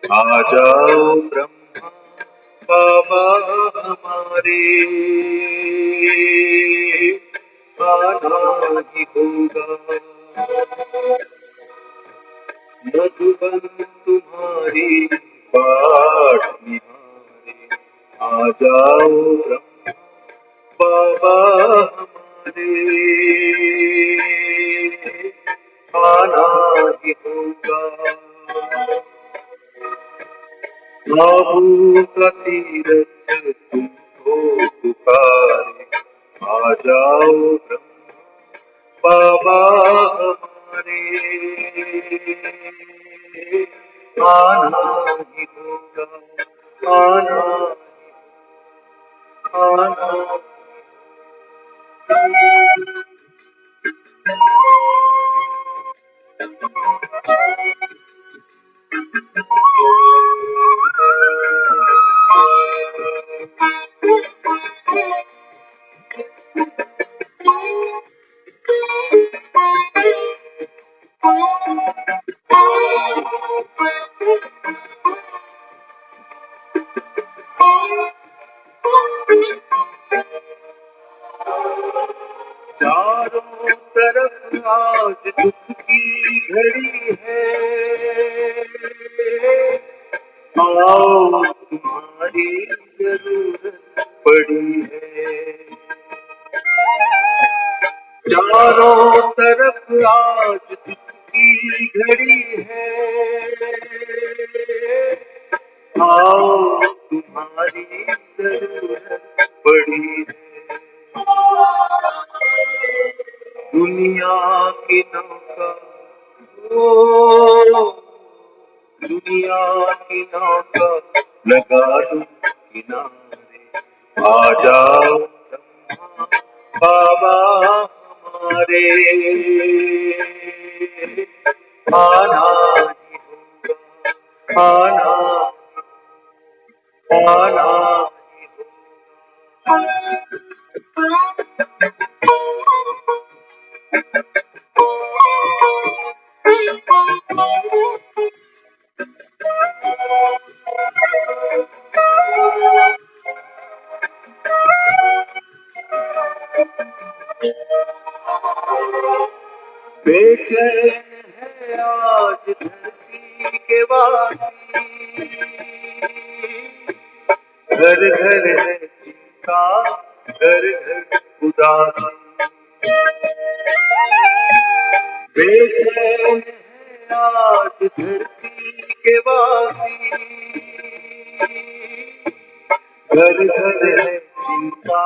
आ जाओ ब्रह्मा बाबा हमारे, आना ही होगा। मधुबन तुम्हारी बाट निहारे, आ जाओ ब्रह्मा बाबा हमारे, आना ही होगा। आबू का तीरथ तुमको पुकारे, आ जाओ ब्रह्मा बाबा हमारे, आना ही होगा। आना आना चारों तरफ आज दुख की घड़ी है, आओ तुम्हारी जरूरत पड़ी है। चारों तरफ आज दुख की घड़ी है, आओ तुम्हारी जरूरत पड़ी है। दुनिया की नौका, ओ दुनिया की नौका लगा दूं किनारे, आ जाओ ब्रह्मा बाबा हमारे, आना ही होगा। आना आना ही बेचैन है आज धरती के वासी, घर घर है चिंता, घर घर उदासी। बेचैन है आज धरती के वासी, घर घर है चिंता,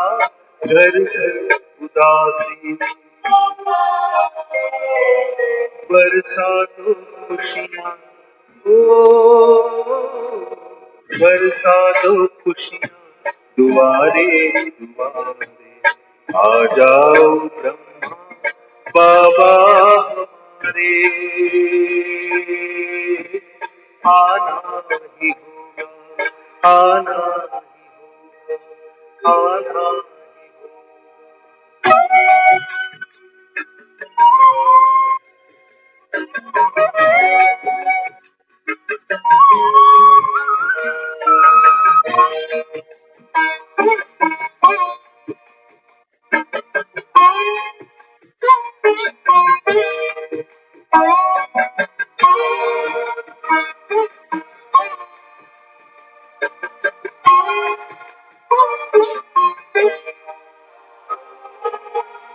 घर घर उदासी। बरसा दो खुशियाँ, ओ बरसा दो खुशियाँ दुआरे दुआरे, आ जाओ ब्रह्मा बाबा हमारे, आना ही होगा। आना ही होगा। आना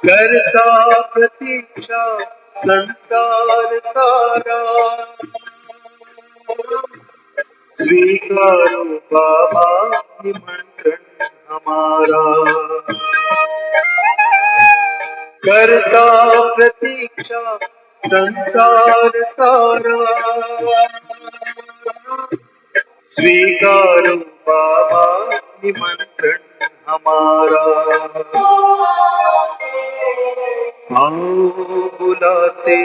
करता प्रतीक्षा संसार सारा, स्वीकारो बाबा निमंत्रण हमारा। करता प्रतीक्षा संसार सारा, स्वीकारो बाबा निमंत्रण हमारा। आओ बुलाते,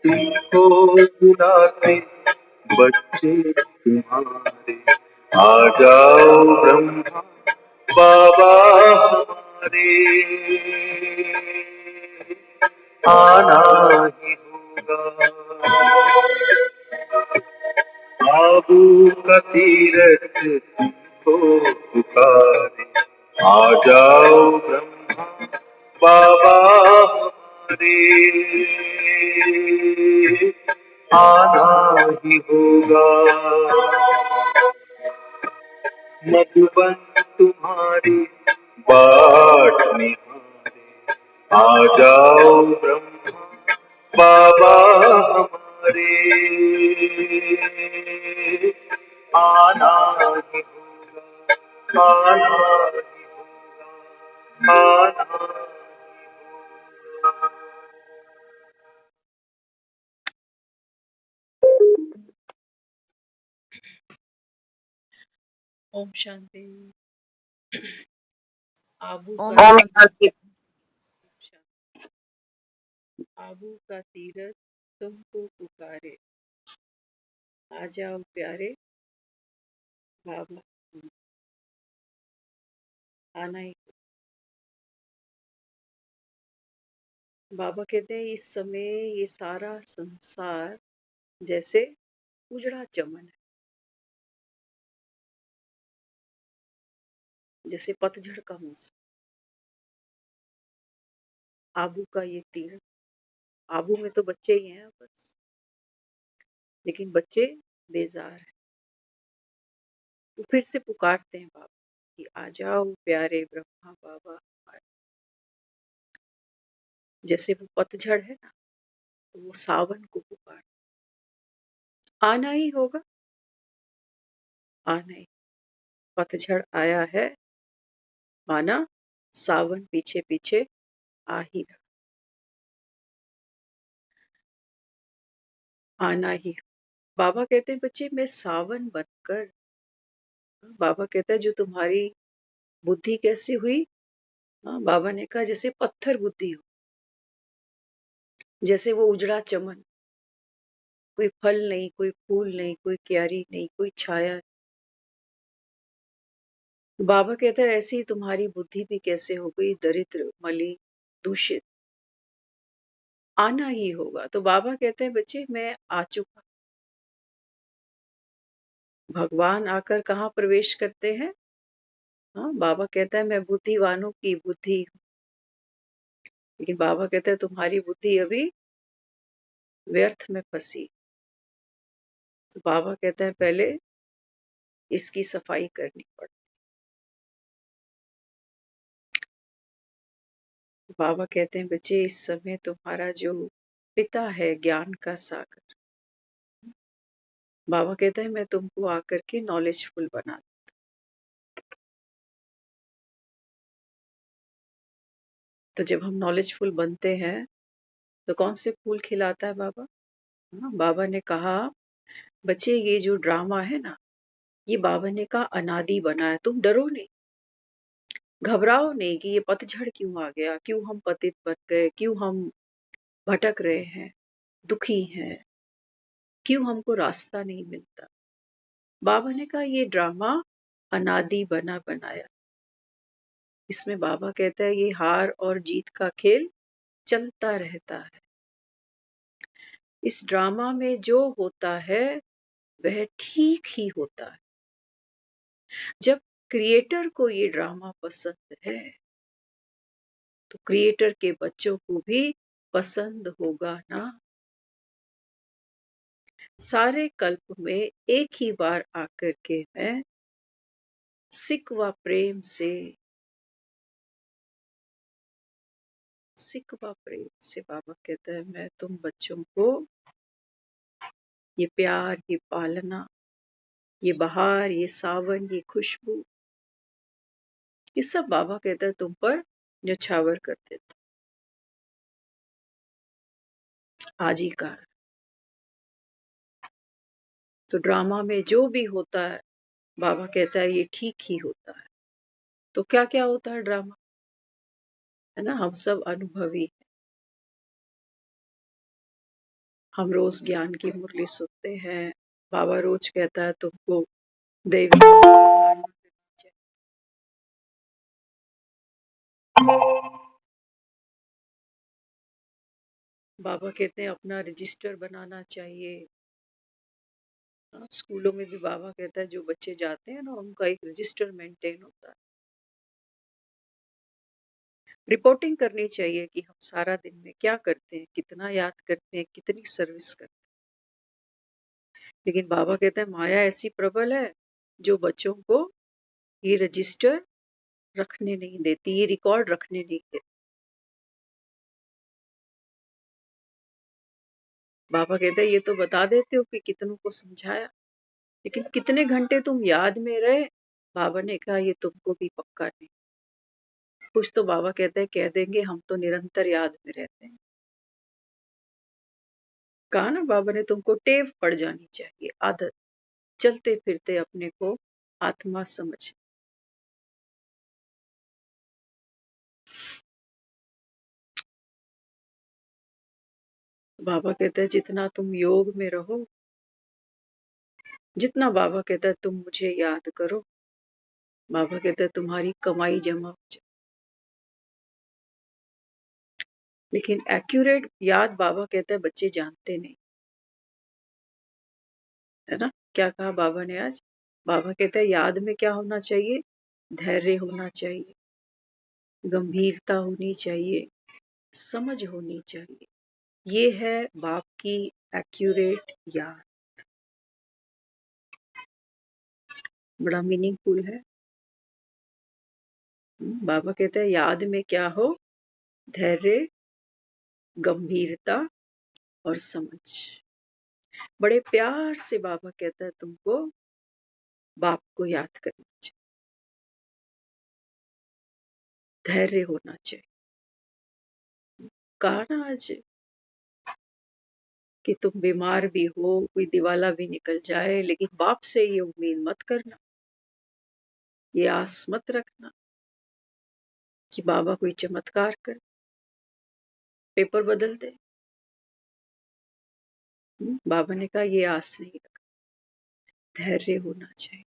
तुमको बुलाते बच्चे तुम्हारे, आ जाओ ब्रह्मा बाबा हमारे, आना ही होगा। आबू का तीरथ को पुकारे, आ जाओ ब्रह्मा बाबा हमारे, आना ही होगा। मधुबन तुम्हारी बाट निहारे, आ जाओ ब्रह्मा बाबा हमारे, आना ही होगा, आना ही होगा, आना ही होगा। ओम शांति। आबू ओम का शांति। आबू का तीरथ तुमको पुकारे, आ जाओ प्यारे बाबा, आना ही। बाबा कहते हैं इस समय ये सारा संसार जैसे उजड़ा चमन है, जैसे पतझड़ का मौसम। आबू का ये तीरथ, आबू में तो बच्चे ही हैं बस, लेकिन बच्चे बेजार हैं। वो फिर से पुकारते हैं बाबा कि आ जाओ प्यारे ब्रह्मा बाबा हमारे। जैसे वो पतझड़ है ना, तो वो सावन को पुकार, आना ही होगा, आना ही। पतझड़ आया है, माना सावन पीछे पीछे आ ही रहा, आना ही। बाबा कहते हैं बच्चे मैं सावन बनकर, बाबा कहता है जो तुम्हारी बुद्धि कैसी हुई, हाँ, बाबा ने कहा जैसे पत्थर बुद्धि हो, जैसे वो उजड़ा चमन, कोई फल नहीं, कोई फूल नहीं, कोई क्यारी नहीं, कोई छाया नहीं। बाबा कहता है ऐसी तुम्हारी बुद्धि भी कैसे हो गई दरिद्र, मलिन, दूषित, आना ही होगा। तो बाबा कहते हैं बच्चे मैं आ चुका। भगवान आकर कहाँ प्रवेश करते हैं? हाँ, बाबा कहता है मैं बुद्धिवानों की बुद्धि हूँ, लेकिन बाबा कहता है तुम्हारी बुद्धि अभी व्यर्थ में फंसी। तो बाबा कहता है पहले इसकी सफाई करनी पड़ती। बाबा कहते हैं बच्चे इस समय तुम्हारा जो पिता है ज्ञान का सागर, बाबा कहता है मैं तुमको आकर के नॉलेजफुल बना दूं। तो जब हम नॉलेजफुल बनते हैं तो कौन से फूल खिलाता है बाबा? हाँ, बाबा ने कहा बच्चे ये जो ड्रामा है ना, ये बाबा ने कहा अनादि बना है, तुम डरो नहीं, घबराओ नहीं कि ये पतझड़ क्यों आ गया, क्यों हम पतित बन गए, क्यों हम भटक रहे हैं, दुखी हैं, क्यों हमको रास्ता नहीं मिलता। बाबा ने कहा ये ड्रामा अनादि बना बनाया, इसमें बाबा कहता है ये हार और जीत का खेल चलता रहता है। इस ड्रामा में जो होता है वह ठीक ही होता है। जब क्रिएटर को ये ड्रामा पसंद है तो क्रिएटर के बच्चों को भी पसंद होगा ना। सारे कल्प में एक ही बार आकर के मैं सिकवा प्रेम से बाबा कहता है मैं तुम बच्चों को ये प्यार, ये पालना, ये बहार, ये सावन, ये खुशबू, ये सब बाबा कहता है तुम पर न्यौछावर कर देता। आज ही का तो ड्रामा में जो भी होता है बाबा कहता है ये ठीक ही होता है। तो क्या क्या होता है ड्रामा, है ना, हम सब अनुभवी हैं। हम रोज ज्ञान की मुरली सुनते हैं। बाबा रोज कहता है तुमको दैवी धारणा करनी चाहिए। बाबा कहते हैं अपना रजिस्टर बनाना चाहिए, स्कूलों में भी बाबा कहता है जो बच्चे जाते हैं ना उनका एक रजिस्टर मेंटेन होता है। रिपोर्टिंग करनी चाहिए कि हम सारा दिन में क्या करते हैं, कितना याद करते हैं, कितनी सर्विस करते हैं। लेकिन बाबा कहता है माया ऐसी प्रबल है जो बच्चों को ये रजिस्टर रखने नहीं देती, ये रिकॉर्ड रखने नहीं देती। बाबा कहता है ये तो बता देते हो कि कितनों को समझाया, लेकिन कितने घंटे तुम याद में रहे। बाबा ने कहा ये तुमको भी पक्का नहीं। कुछ तो बाबा कहते हैं कह देंगे हम तो निरंतर याद में रहते हैं। कहा ना बाबा ने तुमको टेव पड़ जानी चाहिए, आदत, चलते फिरते अपने को आत्मा समझ। बाबा कहते हैं जितना तुम योग में रहो, जितना बाबा कहता है तुम मुझे याद करो, बाबा कहता है तुम्हारी कमाई जमा हो जाए। लेकिन एक्यूरेट याद बाबा कहता है बच्चे जानते नहीं, है ना। क्या कहा बाबा ने आज? बाबा कहता है याद में क्या होना चाहिए? धैर्य होना चाहिए, गंभीरता होनी चाहिए, समझ होनी चाहिए। ये है बाप की एक्यूरेट याद। बड़ा मीनिंगफुल है। बाबा कहते हैं याद में क्या हो? धैर्य, गंभीरता और समझ। बड़े प्यार से बाबा कहता है तुमको बाप को याद करना चाहिए, धैर्य होना चाहिए। कहा ना आज कि तुम बीमार भी हो, कोई दिवाला भी निकल जाए, लेकिन बाप से ये उम्मीद मत करना, ये आस मत रखना कि बाबा कोई चमत्कार कर पेपर बदल दे। बाबा ने कहा ये आस नहीं रख, धैर्य होना चाहिए।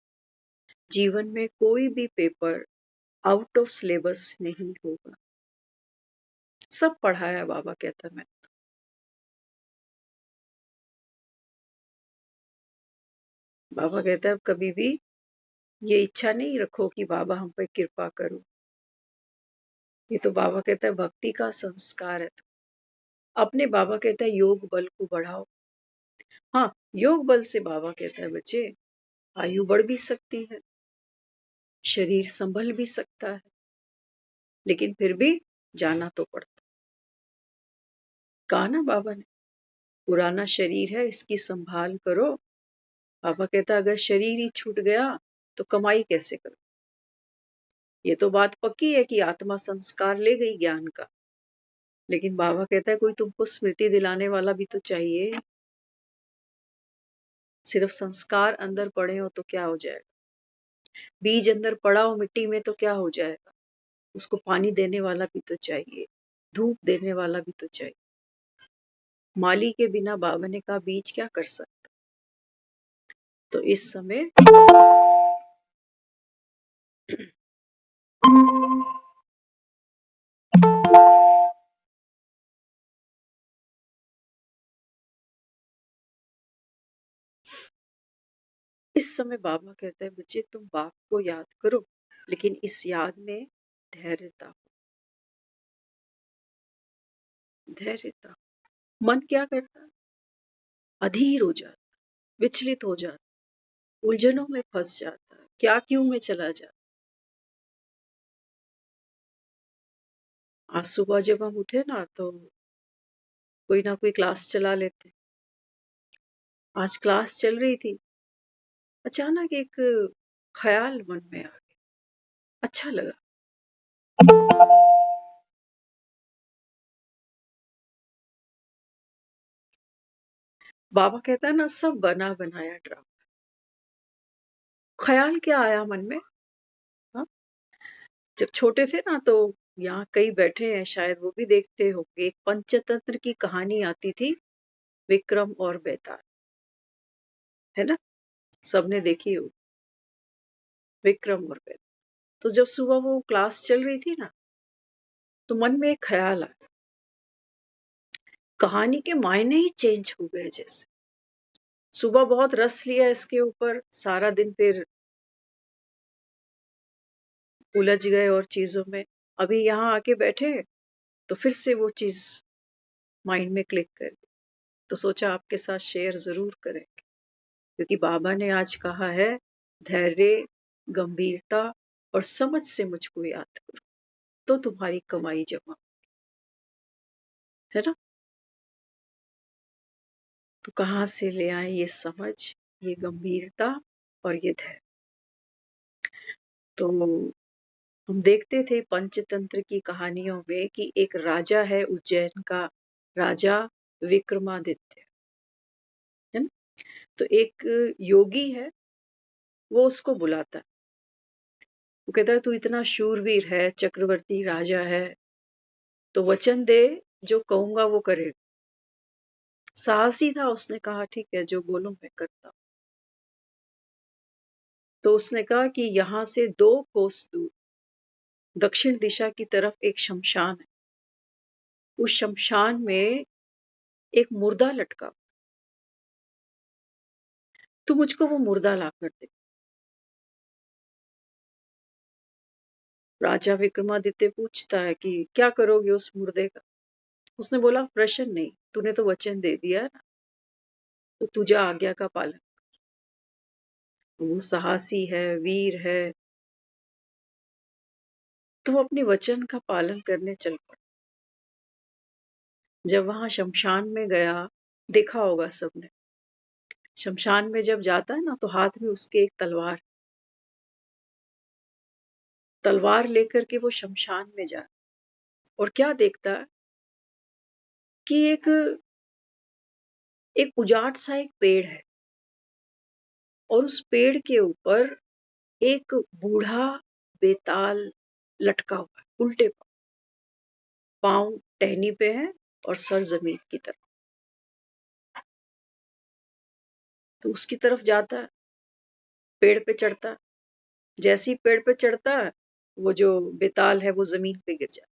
जीवन में कोई भी पेपर आउट ऑफ सिलेबस नहीं होगा। सब पढ़ाया बाबा कहता मैं। बाबा कहता है कभी भी ये इच्छा नहीं रखो कि बाबा हम पे कृपा करो। ये तो बाबा कहता है भक्ति का संस्कार है। अपने बाबा कहता है योग बल को बढ़ाओ। हाँ, योग बल से बाबा कहता है बच्चे आयु बढ़ भी सकती है, शरीर संभल भी सकता है, लेकिन फिर भी जाना तो पड़ता। कहा ना बाबा ने पुराना शरीर है इसकी संभाल करो। बाबा कहता अगर शरीर ही छूट गया तो कमाई कैसे करो। ये तो बात पक्की है कि आत्मा संस्कार ले गई ज्ञान का, लेकिन बाबा कहता है कोई तुमको स्मृति दिलाने वाला भी तो चाहिए। सिर्फ संस्कार अंदर पड़े हो तो क्या हो जाएगा? बीज अंदर पड़ा हो मिट्टी में तो क्या हो जाएगा? उसको पानी देने वाला भी तो चाहिए, धूप देने वाला भी तो चाहिए। माली के बिना बाबा ने कहा बीज क्या कर सकता। तो इस समय इस समय बाबा कहता है बच्चे तुम बाप को याद करो, लेकिन इस याद में धैर्यता हो। धैर्यता। मन क्या करता है? अधीर हो जाता, विचलित हो जाता, उलझनों में फंस जाता है, क्या क्यों में चला जाता। आज सुबह जब हम उठे ना तो कोई ना कोई क्लास चला लेते। आज क्लास चल रही थी, अचानक एक ख्याल मन में आ गया, अच्छा लगा। बाबा कहता है ना सब बना बनाया ड्रामा। ख्याल क्या आया मन में? हाँ? जब छोटे थे ना तो यहाँ कई बैठे हैं शायद वो भी देखते होंगे, एक पंचतंत्र की कहानी आती थी, विक्रम और बेताल, है ना। सबने देखी हो विक्रम और बेताल। तो जब सुबह वो क्लास चल रही थी ना तो मन में एक ख्याल आया, कहानी के मायने ही चेंज हो गए जैसे। सुबह बहुत रस लिया इसके ऊपर, सारा दिन फिर उलझ गए और चीजों में। अभी यहाँ आके बैठे तो फिर से वो चीज माइंड में क्लिक कर गई, तो सोचा आपके साथ शेयर जरूर करेंगे, क्योंकि बाबा ने आज कहा है धैर्य, गंभीरता और समझ से मुझको याद करो तो तुम्हारी कमाई जमा, है ना। तो कहाँ से ले आए ये समझ, ये गंभीरता और ये धैर्य। तो हम देखते थे पंचतंत्र की कहानियों में कि एक राजा है उज्जैन का, राजा विक्रमादित्य, है ना। तो एक योगी है, वो उसको बुलाता है, वो कहता है तू इतना शूरवीर है, चक्रवर्ती राजा है, तो वचन दे, जो कहूंगा वो करेगा। साहसी था, उसने कहा ठीक है जो बोलो मैं करता हूं। तो उसने कहा कि यहाँ से 2 कोस दूर दक्षिण दिशा की तरफ एक शमशान है, उस शमशान में एक मुर्दा लटका, तो मुझको वो मुर्दा ला कर दे। राजा विक्रमादित्य पूछता है कि क्या करोगे उस मुर्दे का। उसने बोला प्रश्न नहीं, तूने तो वचन दे दिया ना, तो तुझे आज्ञा का पालन। वो साहसी है, वीर है, तो वो अपने वचन का पालन करने चल पड़ा। जब वहां शमशान में गया, देखा होगा सबने, शमशान में जब जाता है ना तो हाथ में उसके एक तलवार, तलवार लेकर के वो शमशान में जाए, और क्या देखता है कि एक एक उजाड़ सा एक पेड़ है, और उस पेड़ के ऊपर एक बूढ़ा बेताल लटका हुआ है, उल्टे पांव टहनी पे है और सर जमीन की तरफ। तो उसकी तरफ जाता है, पेड़ पे चढ़ता है, जैसे ही पेड़ पे चढ़ता है वो जो बेताल है वो जमीन पे गिर जाता है।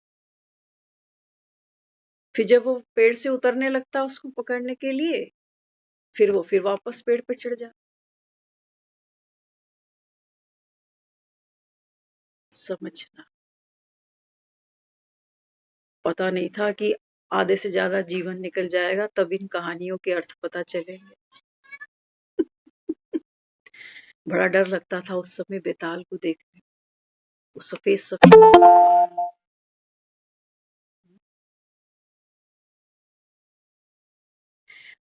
फिर जब वो पेड़ से उतरने लगता है उसको पकड़ने के लिए, फिर वो फिर वापस पेड़ पे चढ़ जाता। समझना, पता नहीं था कि आधे से ज्यादा जीवन निकल जाएगा, तब इन कहानियों के अर्थ पता चलेंगे। बड़ा डर लगता था उस समय बेताल को देखने, वो सफेद सफेद,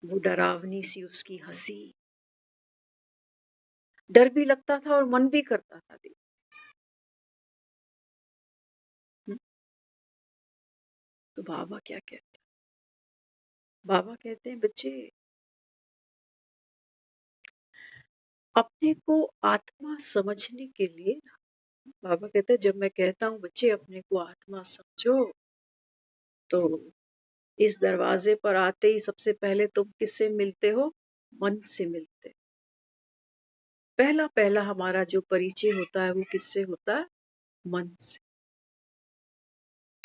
वो डरावनी सी उसकी हंसी, डर भी लगता था और मन भी करता था देख। तो बाबा क्या कहते हैं, बाबा कहते हैं बच्चे अपने को आत्मा समझने के लिए, बाबा कहते हैं जब मैं कहता हूँ बच्चे अपने को आत्मा समझो, तो इस दरवाजे पर आते ही सबसे पहले तुम किससे मिलते हो, मन से मिलते। पहला पहला हमारा जो परिचय होता है वो किससे होता है, मन से,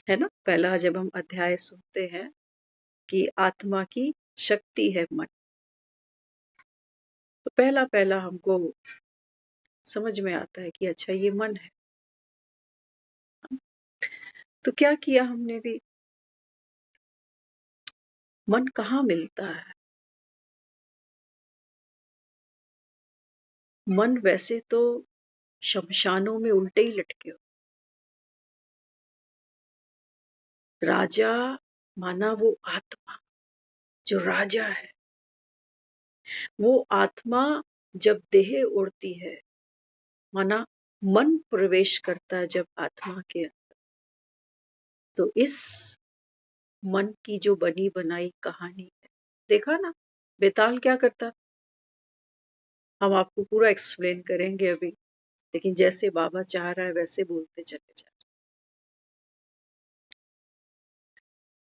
है ना। पहला जब हम अध्याय सुनते हैं कि आत्मा की शक्ति है मन, तो पहला पहला हमको समझ में आता है कि अच्छा ये मन है। तो क्या किया हमने भी, मन कहाँ मिलता है। मन वैसे तो शमशानों में उल्टे ही लटके हो। राजा माना वो आत्मा जो राजा है, वो आत्मा जब देह उड़ती है, माना मन प्रवेश करता है जब आत्मा के, तो इस मन की जो बनी बनाई कहानी है, देखा ना बेताल क्या करता। हम आपको पूरा एक्सप्लेन करेंगे अभी, लेकिन जैसे बाबा चाह रहा है वैसे बोलते चले जाए।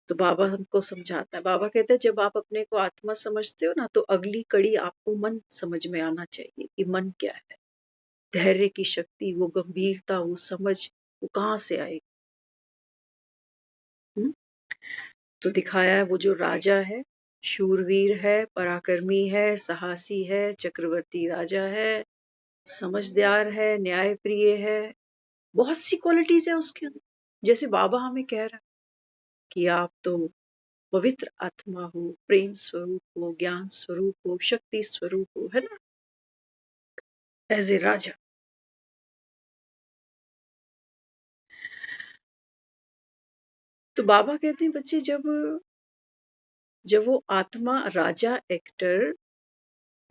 तो बाबा हमको समझाता है, बाबा कहते हैं जब आप अपने को आत्मा समझते हो ना, तो अगली कड़ी आपको मन समझ में आना चाहिए कि मन क्या है। धैर्य की शक्ति, वो गंभीरता, वो समझ, वो कहाँ से आएगी। तो दिखाया है वो जो राजा है, शूरवीर है, पराक्रमी है, साहसी है, चक्रवर्ती राजा है, समझदार है, न्यायप्रिय है। बहुत सी क्वालिटीज है उसके अंदर। जैसे बाबा हमें कह रहा है कि आप तो पवित्र आत्मा हो, प्रेम स्वरूप हो, ज्ञान स्वरूप हो, शक्ति स्वरूप हो, है ना, एज ए राजा। तो बाबा कहते हैं बच्चे, जब जब वो आत्मा राजा एक्टर,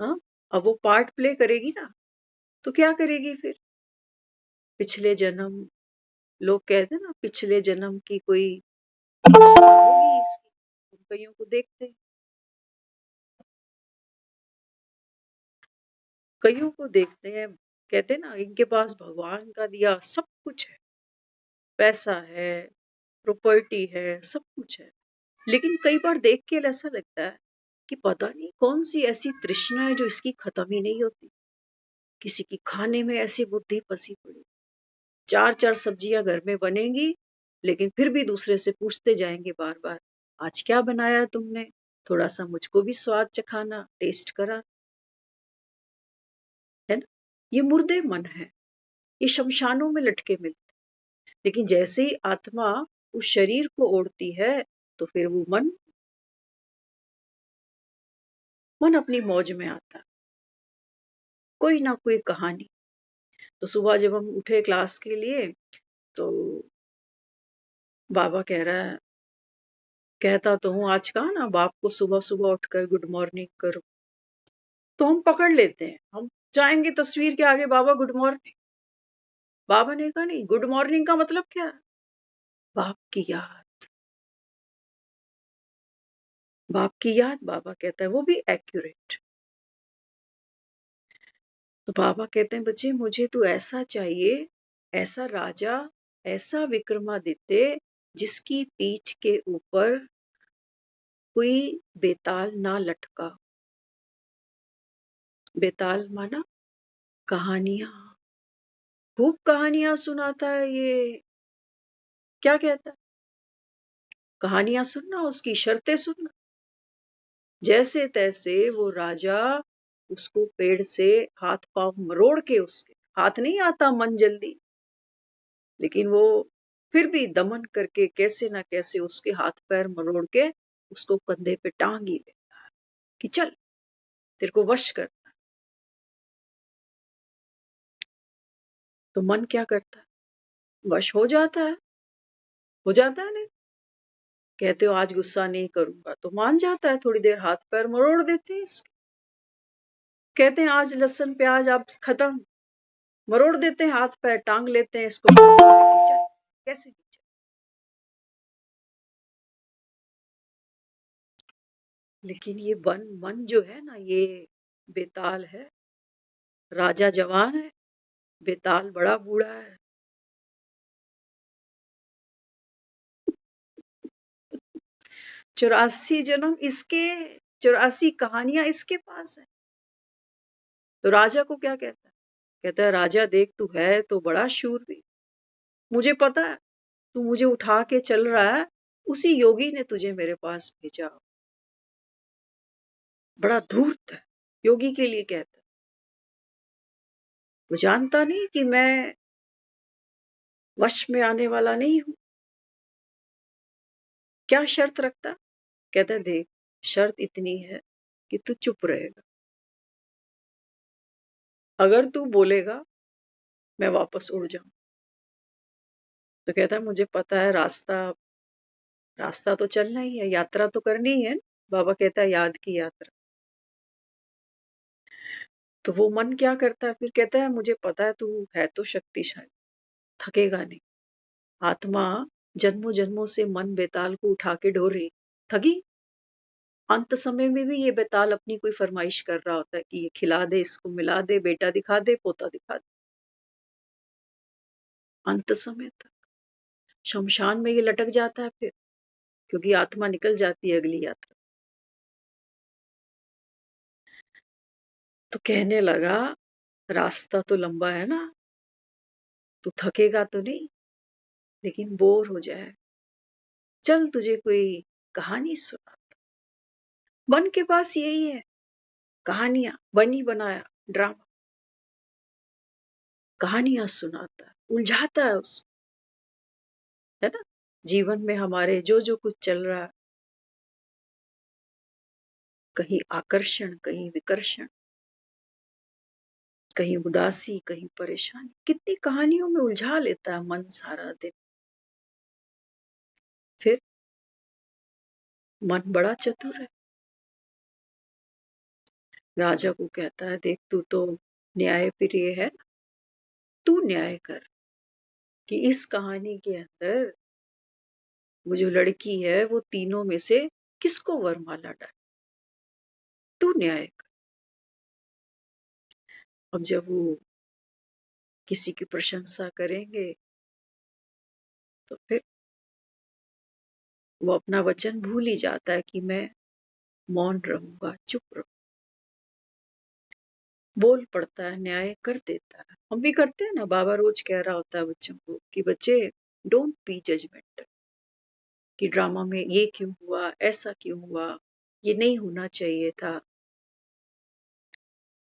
हाँ, अब वो पार्ट प्ले करेगी ना, तो क्या करेगी फिर? पिछले जन्म, लोग कहते हैं ना, पिछले जन्म की कोई वासना होगी इसकी। हम कईयों को देखते हैं, कईयों को देखते हैं, कहते हैं ना, इनके पास भगवान का दिया सब कुछ है, पैसा है, प्रॉपर्टी है, सब कुछ है। लेकिन कई बार देख के ऐसा लगता है कि पता नहीं कौन सी ऐसी तृष्णा है जो इसकी खत्म ही नहीं होती। किसी की खाने में ऐसी बुद्धि फंसी पड़ी, चार चार सब्जियां घर में बनेंगी, लेकिन फिर भी दूसरे से पूछते जाएंगे बार बार, आज क्या बनाया तुमने, थोड़ा सा मुझको भी स्वाद चखाना, टेस्ट करा, है ना। ये मुर्दे मन है, ये शमशानों में लटके मिलते। लेकिन जैसे ही आत्मा उस शरीर को ओढ़ती है, तो फिर वो मन अपनी मौज में आता है। कोई ना कोई कहानी। तो सुबह जब हम उठे क्लास के लिए, तो बाबा कह रहा है, कहता तो हूँ, आज कहा ना बाप को सुबह सुबह उठकर गुड मॉर्निंग करो, तो हम पकड़ लेते हैं, हम जाएंगे तस्वीर के आगे, बाबा गुड मॉर्निंग। बाबा ने कहा नहीं, गुड मॉर्निंग का मतलब क्या है? बाप की याद, बाप की याद। बाबा कहता है वो भी एक्यूरेट। तो बाबा कहते हैं बच्चे, मुझे तो ऐसा चाहिए, ऐसा राजा, ऐसा विक्रमादित्य जिसकी पीठ के ऊपर कोई बेताल ना लटका। बेताल माना कहानियां, खूब कहानियां सुनाता है ये। क्या कहता है? कहानियां सुनना, उसकी शर्तें सुनना। जैसे तैसे वो राजा उसको पेड़ से हाथ पांव मरोड़ के, उसके हाथ नहीं आता मन जल्दी, लेकिन वो फिर भी दमन करके कैसे ना कैसे उसके हाथ पैर मरोड़ के उसको कंधे पे टांग ही ले कि चल, तेरे को वश कर। तो मन क्या करता है? वश हो जाता है, हो जाता है नहीं। कहते हो आज गुस्सा नहीं करूंगा, तो मान जाता है, थोड़ी देर हाथ पैर मरोड़ देते हैं इसके। कहते हैं आज लहसुन प्याज आप खत्म, मरोड़ देते हैं, हाथ पैर टांग लेते हैं इसको, चल, कैसे नहीं चल। लेकिन ये मन जो है ना, ये बेताल है। राजा जवान है, बेताल बड़ा बूढ़ा है। 84 जन्म इसके, 84 कहानियां इसके पास है। तो राजा को क्या कहता है? कहता है राजा देख, तू है तो बड़ा शूरवीर, मुझे पता है तू मुझे उठा के चल रहा है, उसी योगी ने तुझे मेरे पास भेजा। बड़ा धूर्त है, योगी के लिए कहता है। वो जानता नहीं कि मैं वश में आने वाला नहीं हूं। क्या शर्त रखता? कहता है देख, शर्त इतनी है कि तू चुप रहेगा, अगर तू बोलेगा मैं वापस उड़ जाऊं। तो कहता है मुझे पता है, रास्ता रास्ता तो चलना ही है, यात्रा तो करनी ही है। बाबा कहता है याद की यात्रा। तो वो मन क्या करता है फिर? कहता है मुझे पता है तू है तो शक्तिशाली, थकेगा नहीं। आत्मा जन्मों जन्मों से मन बेताल को उठा के ढो रही, थकी। अंत समय में भी ये बेताल अपनी कोई फरमाइश कर रहा होता है कि ये खिला दे, इसको मिला दे, बेटा दिखा दे, पोता दिखा दे। अंत समय तक शमशान में ये लटक जाता है फिर, क्योंकि आत्मा निकल जाती है अगली यात्रा। तो कहने लगा रास्ता तो लंबा है ना, तू थकेगा तो नहीं, लेकिन बोर हो जाए, चल तुझे कोई कहानी सुना। मन के पास यही है, कहानियां बनी बनाया ड्रामा, कहानियां सुनाता है, उलझाता है उस, है ना। जीवन में हमारे जो जो कुछ चल रहा है, कहीं आकर्षण, कहीं विकर्षण, कहीं उदासी, कहीं परेशानी, कितनी कहानियों में उलझा लेता है मन सारा दिन। फिर मन बड़ा चतुर है, राजा को कहता है देख तू तो न्याय प्रिय है, तू न्याय कर कि इस कहानी के अंदर वो जो लड़की है वो तीनों में से किसको वरमाला डाले, तू न्याय कर। अब जब वो किसी की प्रशंसा करेंगे तो फिर वो अपना वचन भूल ही जाता है कि मैं मौन रहूंगा, चुप रहूंगा, बोल पड़ता है, न्याय कर देता है। हम भी करते हैं ना, बाबा रोज कह रहा होता है बच्चों को कि बच्चे डोंट बी जजमेंटल, कि ड्रामा में ये क्यों हुआ, ऐसा क्यों हुआ, ये नहीं होना चाहिए था,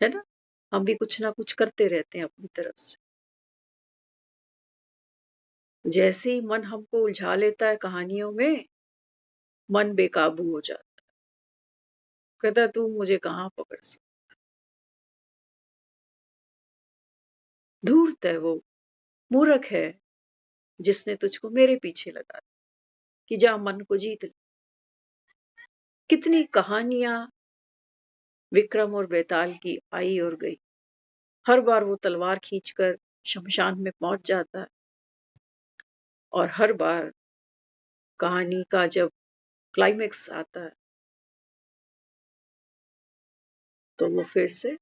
है ना। हम भी कुछ ना कुछ करते रहते हैं अपनी तरफ से। जैसे ही मन हमको उलझा लेता है कहानियों में, मन बेकाबू हो जाता है, कहता है तू मुझे कहाँ पकड़ सकता, धूर्त है वो, मूर्ख है जिसने तुझको मेरे पीछे लगा दिया, कि जा मन को जीत ले। कितनी कहानियां विक्रम और बेताल की आई और गई, हर बार वो तलवार खींचकर शमशान में पहुंच जाता है, और हर बार कहानी का जब क्लाइमेक्स आता है तो वो फिर से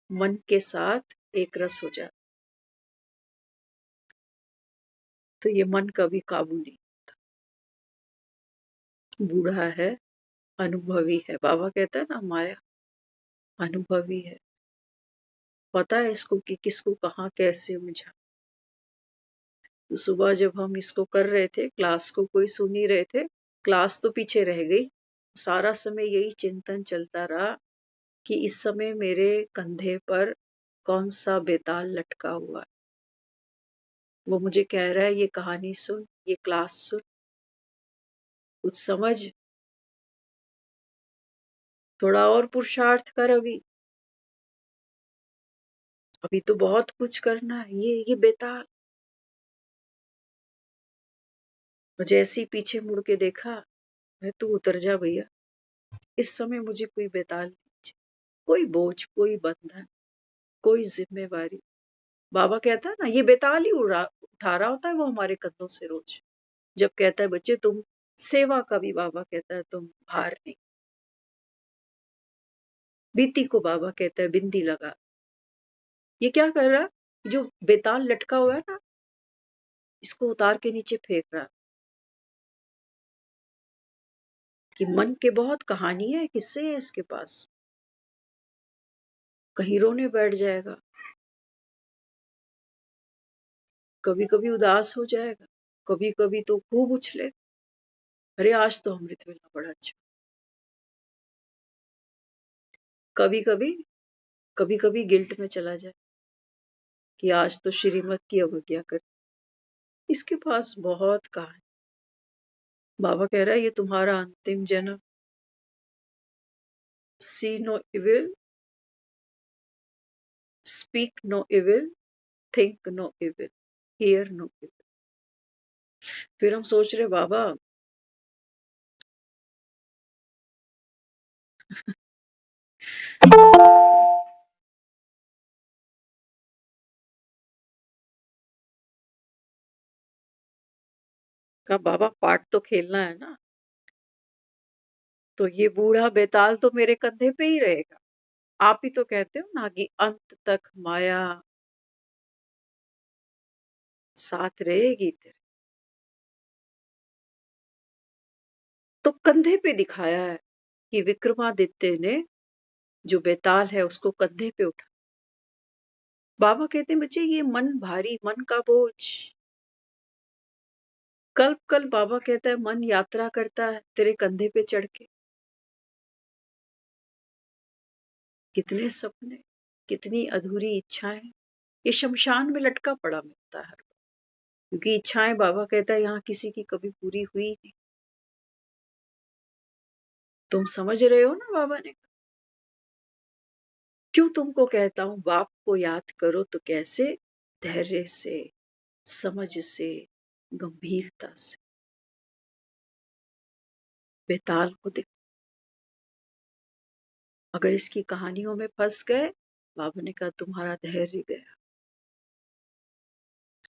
मन के साथ एक रस हो जाता। तो ये मन कभी काबू नहीं, बूढ़ा है, अनुभवी है। बाबा कहता है ना माया अनुभवी है, पता है इसको कि किसको कहाँ कैसे उलझा। तो सुबह जब हम इसको कर रहे थे, क्लास को कोई सुन ही रहे थे, क्लास तो पीछे रह गई, सारा समय यही चिंतन चलता रहा कि इस समय मेरे कंधे पर कौन सा बेताल लटका हुआ है। वो मुझे कह रहा है ये कहानी सुन, ये क्लास सुन, कुछ समझ, थोड़ा और पुरुषार्थ कर, अभी अभी तो बहुत कुछ करना है। ये बेताल। और जैसे ही पीछे मुड़ के देखा, मैं तू उतर जा भैया, इस समय मुझे कोई बेताल नहीं चाहिए, कोई बोझ, कोई बंधन, कोई जिम्मेवारी। बाबा कहता है ना ये बेताल ही उठा रहा होता है वो हमारे कंधों से रोज। जब कहता है बच्चे तुम सेवा का भी, बाबा कहता है तुम भार नहीं। बीती को बाबा कहता है बिंदी लगा। ये क्या कर रहा है, जो बेताल लटका हुआ है ना, इसको उतार के नीचे फेंक रहा है। कि मन के बहुत कहानी है, किस्से है इसके पास, कहीं रोने बैठ जाएगा, कभी कभी उदास हो जाएगा, कभी कभी तो खूब उछले, अरे आज तो अमृत वेला बड़ा अच्छा। कभी कभी कभी कभी गिल्ट में चला जाए कि आज तो श्रीमत की अवज्ञा कर। इसके पास बहुत कहानी। बाबा कह रहा है ये तुम्हारा अंतिम जन्म। See no evil, speak no evil, think no evil, hear no evil. फिर हम सोच रहे बाबा का बाबा पार्ट तो खेलना है ना, तो ये बूढ़ा बेताल तो मेरे कंधे पे ही रहेगा। आप ही तो कहते हो ना कि अंत तक माया साथ रहेगी तेरे, तो कंधे पे दिखाया है कि विक्रमादित्य ने जो बेताल है उसको कंधे पे उठा। बाबा कहते हैं बच्चे ये मन भारी, मन का बोझ। कल्प कल बाबा कहता है मन यात्रा करता है तेरे कंधे पे चढ़ के। कितने सपने, कितनी अधूरी इच्छाएं ये शमशान में लटका पड़ा मिलता है, क्योंकि इच्छाएं बाबा कहता है यहाँ किसी की कभी पूरी हुई नहीं। तुम समझ रहे हो ना बाबा ने क्यों तुमको कहता हूं बाप को याद करो तो कैसे, धैर्य से, समझ से, गंभीरता से। बेताल को देखो, अगर इसकी कहानियों में फंस गए, बाबा ने कहा तुम्हारा धैर्य गया।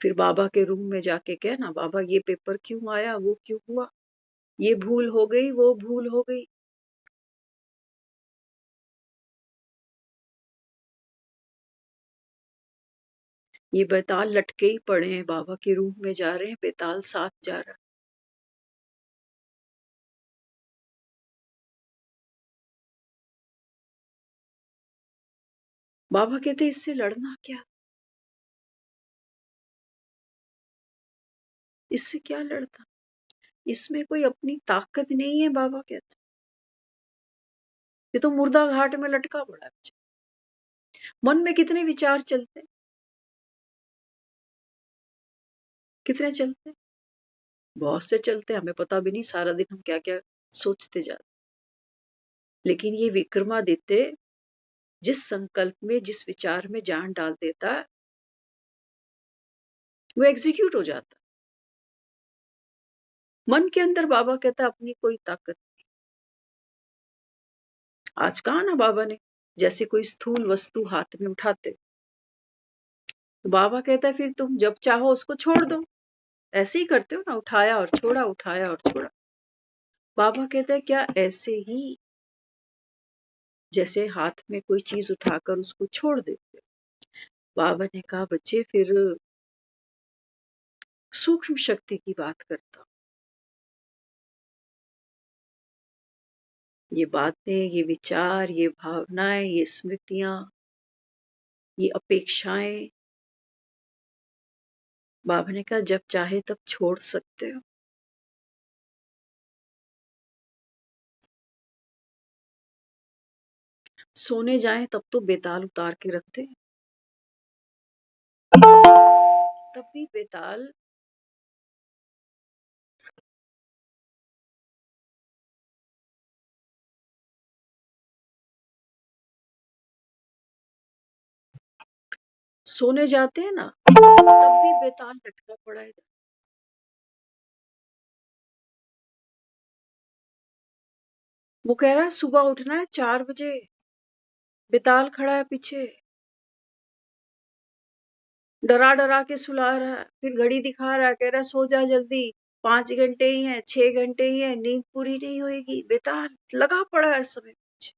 फिर बाबा के रूम में जाके कहना बाबा ये पेपर क्यों आया, वो क्यों हुआ, ये भूल हो गई, वो भूल हो गई। ये बेताल लटके ही पड़े हैं, बाबा के रूम में जा रहे हैं, बेताल साथ जा रहा है। बाबा कहते इससे लड़ना क्या, इससे क्या लड़ता, इसमें कोई अपनी ताकत नहीं है। बाबा कहते ये तो मुर्दा घाट में लटका पड़ा है। मन में कितने विचार चलते, कितने चलते, बहुत से चलते, हमें पता भी नहीं सारा दिन हम क्या क्या सोचते जाते। लेकिन ये विक्रमादित्य जिस संकल्प में, जिस विचार में जान डाल देता है, वो एग्जीक्यूट हो जाता। मन के अंदर बाबा कहता अपनी कोई ताकत नहीं। आज कहा ना बाबा ने, जैसे कोई स्थूल वस्तु हाथ में उठाते, तो बाबा कहता है फिर तुम जब चाहो उसको छोड़ दो। ऐसे ही करते हो ना, उठाया और छोड़ा, उठाया और छोड़ा। बाबा कहता है क्या ऐसे ही जैसे हाथ में कोई चीज उठाकर उसको छोड़ देते। बाबा ने कहा बच्चे फिर सूक्ष्म शक्ति की बात करता हूं। ये बातें, ये विचार, ये भावनाएं, ये स्मृतियां, ये अपेक्षाएं, बाबा ने कहा जब चाहे तब छोड़ सकते हो। सोने जाएं तब तो बेताल उतार के रखते हैं, तब भी बेताल सोने जाते हैं ना, तब भी बेताल लटका पड़ा है। वो कह रहा है सुबह उठना है 4 बजे, बेताल खड़ा है पीछे, डरा डरा के सुला रहा है, फिर घड़ी दिखा रहा है, कह रहा है सो जा जल्दी, 5 घंटे ही है, 6 घंटे ही है, नींद पूरी नहीं होगी। बेताल लगा पड़ा है हर समय पीछे।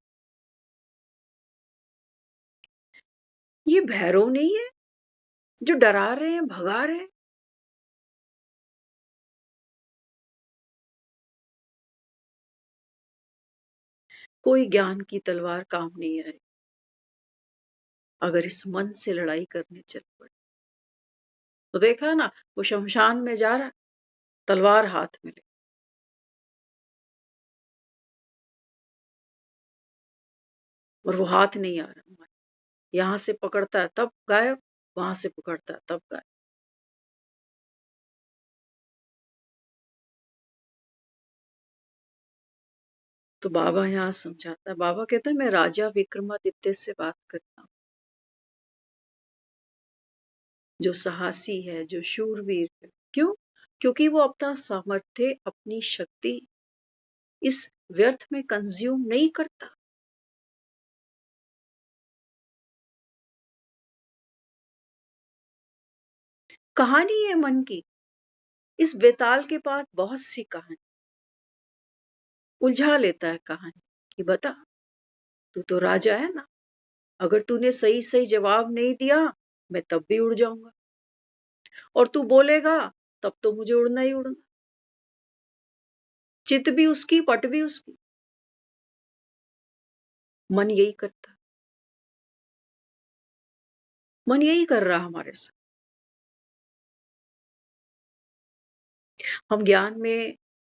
ये भैरव नहीं है जो डरा रहे हैं, भगा रहे हैं। कोई ज्ञान की तलवार काम नहीं आई अगर इस मन से लड़ाई करने चल पड़े। तो देखा ना, वो शमशान में जा रहा, तलवार हाथ में ले, और वो हाथ नहीं आ रहा। यहां से पकड़ता है तब गायब, वहां से पकड़ता है तब गायब। तो बाबा यहाँ समझाता है, बाबा कहता है मैं राजा विक्रमादित्य से बात करता हूँ, जो साहसी है, जो शूरवीर है। क्यों? क्योंकि वो अपना सामर्थ्य, अपनी शक्ति इस व्यर्थ में कंज्यूम नहीं करता। कहानी है मन की, इस बेताल के पास बहुत सी कहानी, उलझा लेता है कहानी कि बता, तू तो राजा है ना, अगर तूने सही सही जवाब नहीं दिया, मैं तब भी उड़ जाऊंगा, और तू बोलेगा तब तो मुझे उड़ना ही उड़ना। चित भी उसकी, पट भी उसकी। मन यही करता, मन यही कर रहा हमारे साथ। हम ज्ञान में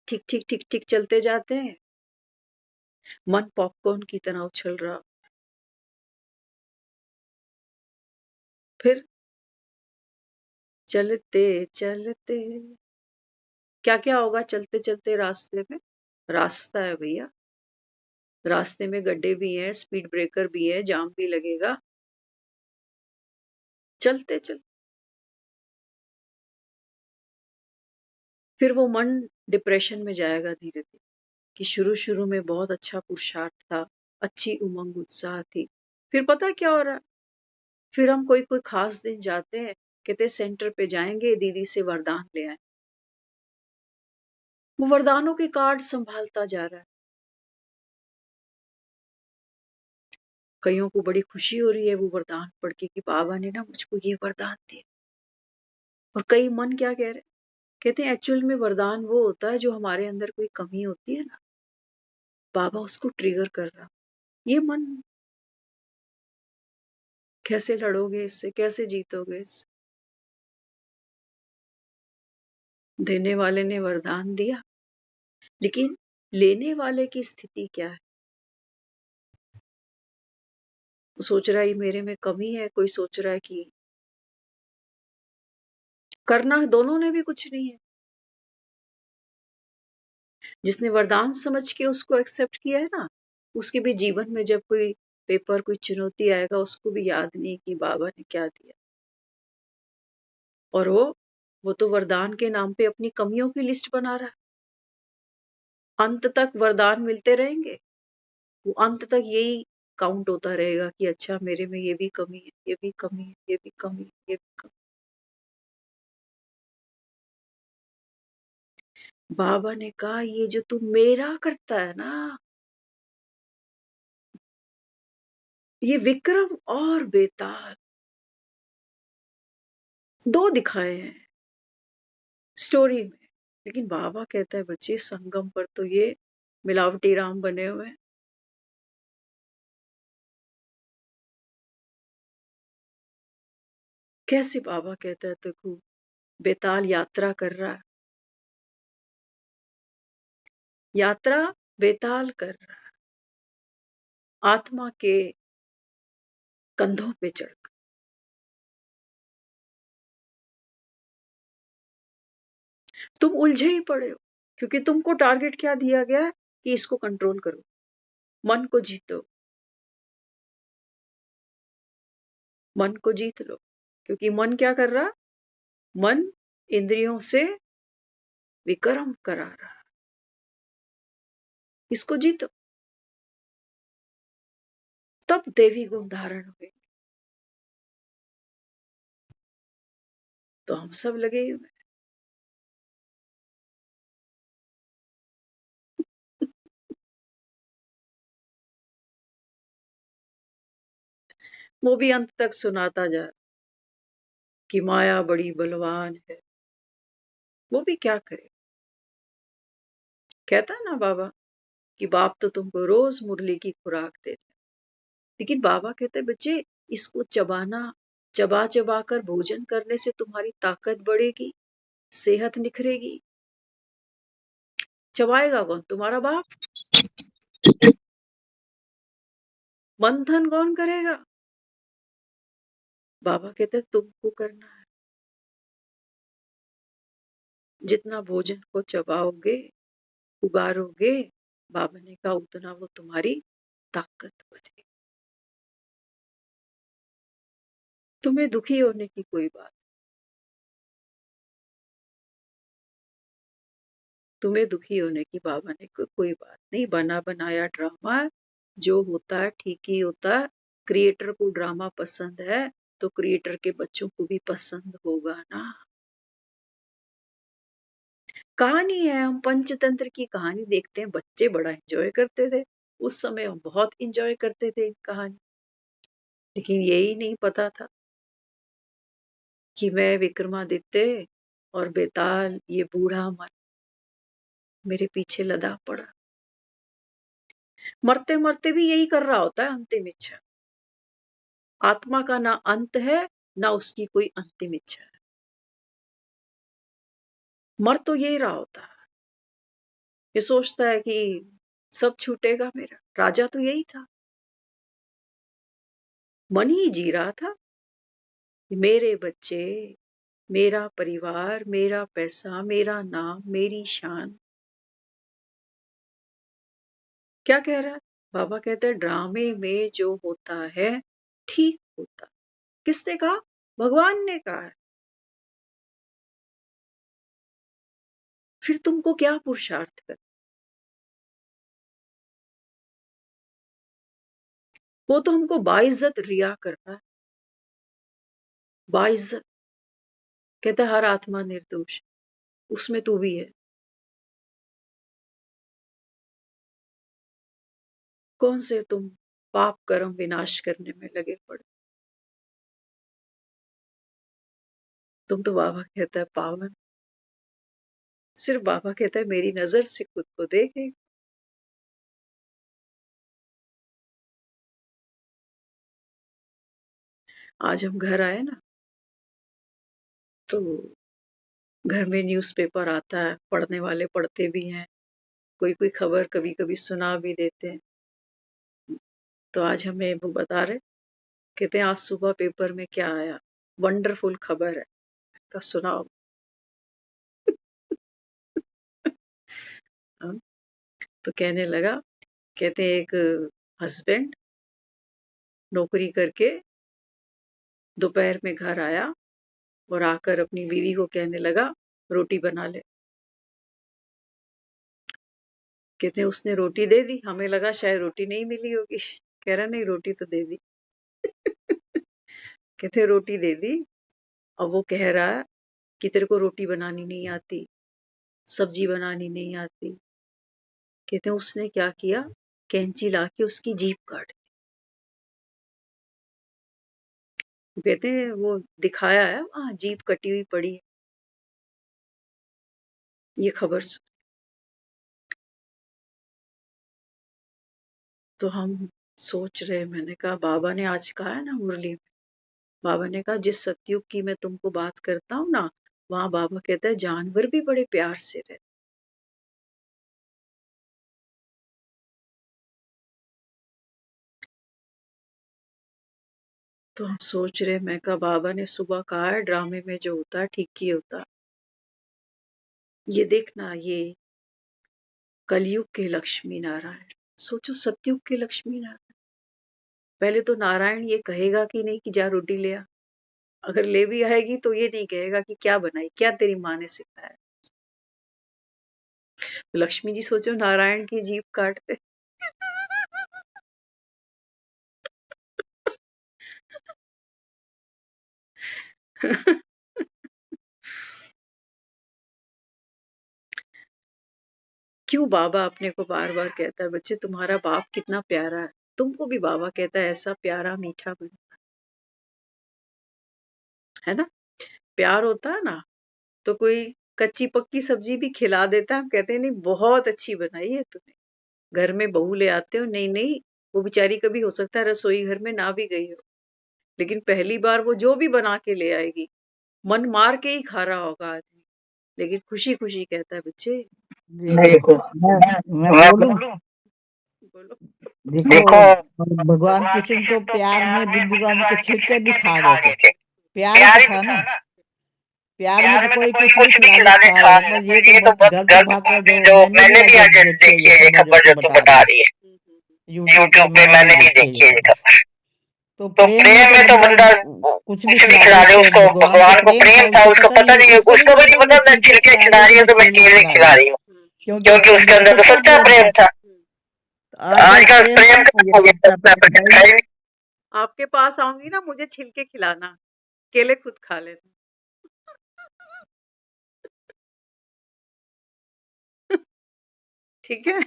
ठीक ठीक ठीक ठीक चलते जाते हैं, मन पॉपकॉर्न की तरह उछल रहा। फिर चलते चलते क्या क्या होगा चलते चलते रास्ते में? रास्ता है भैया, रास्ते में गड्ढे भी हैं, स्पीड ब्रेकर भी है, जाम भी लगेगा। चलते चल फिर वो मन डिप्रेशन में जाएगा धीरे धीरे कि शुरू में बहुत अच्छा पुरुषार्थ था, अच्छी उमंग उत्साह थी। फिर पता क्या हो रहा है? फिर हम कोई कोई खास दिन जाते हैं, कहते सेंटर पे जाएंगे, दीदी से वरदान ले आए। वो वरदानों के कार्ड संभालता जा रहा है। कईयों को बड़ी खुशी हो रही है वो वरदान पढ़ के कि बाबा ने ना मुझको ये वरदान दिया। और कई मन क्या कह रहे हैं? कहते हैं एक्चुअल में वरदान वो होता है जो हमारे अंदर कोई कमी होती है ना, बाबा उसको ट्रिगर कर रहा। ये मन कैसे लड़ोगे इससे, कैसे जीतोगे इससे? देने वाले ने वरदान दिया, लेकिन लेने वाले की स्थिति क्या है? वो सोच रहा है मेरे में कमी है, कोई सोच रहा है कि करना दोनों ने भी कुछ नहीं है। जिसने वरदान समझ के उसको एक्सेप्ट किया है ना, उसके भी जीवन में जब कोई पेपर, कोई चुनौती आएगा, उसको भी याद नहीं कि बाबा ने क्या दिया। और वो तो वरदान के नाम पे अपनी कमियों की लिस्ट बना रहा है। अंत तक वरदान मिलते रहेंगे, वो अंत तक यही काउंट होता रहेगा कि अच्छा मेरे में ये भी कमी है, ये भी कमी है, ये भी कमी है, ये भी कमी। बाबा ने कहा ये जो तू मेरा करता है ना, ये विक्रम और बेताल दो दिखाए हैं स्टोरी में। लेकिन बाबा कहता है बच्चे संगम पर तो ये मिलावटी राम बने हुए हैं। कैसे बाबा कहता है देखो बेताल यात्रा कर रहा है, यात्रा बेताल कर रहा है, आत्मा के कंधों पे चढ़कर। तुम उलझे ही पड़े हो क्योंकि तुमको टारगेट क्या दिया गया है कि इसको कंट्रोल करो, मन को जीतो, मन को जीत लो। क्योंकि मन क्या कर रहा? मन इंद्रियों से विक्रम करा रहा है। इसको जीतो, तब देवी गुण धारण हुए। तो हम सब लगे हुए हैं। वो भी अंत तक सुनाता जा रहा कि माया बड़ी बलवान है। वो भी क्या करे? कहता है ना बाबा कि बाप तो तुमको रोज मुरली की खुराक दे रहे हैं। लेकिन बाबा कहते बच्चे इसको चबाना, चबा चबा कर भोजन करने से तुम्हारी ताकत बढ़ेगी, सेहत निखरेगी। चबाएगा कौन? तुम्हारा बाप। मंथन कौन करेगा? बाबा कहते तुमको करना है। जितना भोजन को चबाओगे, उगारोगे, बाबा ने कहा उतना वो तुम्हारी ताकत बनेगी। तुम्हें दुखी होने की कोई बात, तुम्हें दुखी होने की बाबा ने कोई बात नहीं। बना बनाया ड्रामा जो होता है ठीक ही होता है। क्रिएटर को ड्रामा पसंद है तो क्रिएटर के बच्चों को भी पसंद होगा ना। कहानी है, हम पंचतंत्र की कहानी देखते हैं, बच्चे बड़ा एंजॉय करते थे। उस समय हम बहुत एंजॉय करते थे कहानी। लेकिन यही नहीं पता था कि मैं विक्रमादित्य और बेताल ये बूढ़ा मन मेरे पीछे लदा पड़ा। मरते मरते भी यही कर रहा होता है अंतिम इच्छा। आत्मा का ना अंत है ना उसकी कोई अंतिम इच्छा है। मर तो यही रहा होता है। ये सोचता है कि सब छूटेगा मेरा। राजा तो यही था, मन ही जी रहा था। मेरे बच्चे, मेरा परिवार, मेरा पैसा, मेरा नाम, मेरी शान। क्या कह रहा है? बाबा कहते हैं ड्रामे में जो होता है ठीक होता। किसने कहा? भगवान ने कहा है। फिर तुमको क्या पुरुषार्थ कर? वो तो हमको बाइज्जत रिया कर रहा है, बाइज्जत। कहता है हर आत्मा निर्दोष, उसमें तू भी है। कौन से तुम पाप कर्म विनाश करने में लगे पड़े? तुम तो बाबा कहता है पावन। सिर्फ बाबा कहता है मेरी नजर से खुद को देखे। आज हम घर आए ना, तो घर में न्यूज़पेपर आता है, पढ़ने वाले पढ़ते भी हैं, कोई कोई खबर कभी कभी सुना भी देते हैं। तो आज हमें वो बता रहे, कहते हैं आज सुबह पेपर में क्या आया, वंडरफुल खबर है। का सुनाओ। हाँ, तो कहने लगा, कहते हैं एक हस्बैंड नौकरी करके दोपहर में घर आया और आकर अपनी बीवी को कहने लगा रोटी बना ले। कहते हैं उसने रोटी दे दी, हमें लगा शायद रोटी नहीं मिली होगी। कह रहा नहीं, रोटी तो दे दी। कहते रोटी दे दी। अब वो कह रहा है कि तेरे को रोटी बनानी नहीं आती, सब्जी बनानी नहीं आती। कहते हैं उसने क्या किया, कैंची लाके उसकी जीभ काट दी। कहते हैं वो दिखाया है वहां जीभ कटी हुई पड़ी है। ये खबर तो हम सोच रहे, मैंने कहा बाबा ने आज कहा है ना मुरली में, बाबा ने कहा जिस सतयुग की मैं तुमको बात करता हूँ ना, वहां बाबा कहता है जानवर भी बड़े प्यार से रहे। तो हम सोच रहे, मैं कहा बाबा ने सुबह कहा है ड्रामे में जो होता है ठीक ही होता। ये देखना, ये कलयुग के लक्ष्मी नारायण। सोचो सतयुग के लक्ष्मी नारायण। पहले तो नारायण ये कहेगा कि नहीं कि जा रोटी ले आ। अगर ले भी आएगी तो ये नहीं कहेगा कि क्या बनाई, क्या तेरी माँ ने सिखाया। तो लक्ष्मी जी सोचो नारायण की जीभ काटते। क्यों बाबा अपने को बार बार कहता है बच्चे तुम्हारा बाप कितना प्यारा है, तुमको भी बाबा कहता है ऐसा प्यारा मीठा बन, है ना। प्यार होता है ना, तो कोई कच्ची पक्की सब्जी भी खिला देता है, हम कहते हैं नहीं बहुत अच्छी बनाई है तूने। घर में बहू ले आते हो, नहीं नहीं, वो बेचारी कभी हो सकता है रसोई घर में ना भी गई हो, लेकिन पहली बार वो जो भी बना के ले आएगी, मन मार के ही खा रहा होगा आदमी, लेकिन खुशी खुशी कहता है बच्चे। देखो मैं बोलूं, बोलो। देखो भगवान कृष्ण तो प्यार में बिंदुरानी के छिलके भी खा गए थे। प्यार ही तो था ना। प्यार में तो कोई कुछ भी खिला दे खा रहे, पर ये तो गलत बात है। जो मैंने भी आज देखी है, ये खबर जो तुम बता रही है, यूट्यूब पे मैंने भी देखी है ये खबर। तो प्रेम में तो बंदा कुछ भी खिला दे, उसको भगवान को प्रेम था, उसको पता नहीं, उसको भी पता मैं छिलके खिला रही हूँ तो मैं केले खिला रही हूँ, क्योंकि उसके अंदर तो सच्चा प्रेम था। आजकल प्रेम का ये सच्चा प्रेम है ही नहीं। आपके पास आऊंगी ना, मुझे छिलके खिलाना, केले खुद खा लेना। ठीक है।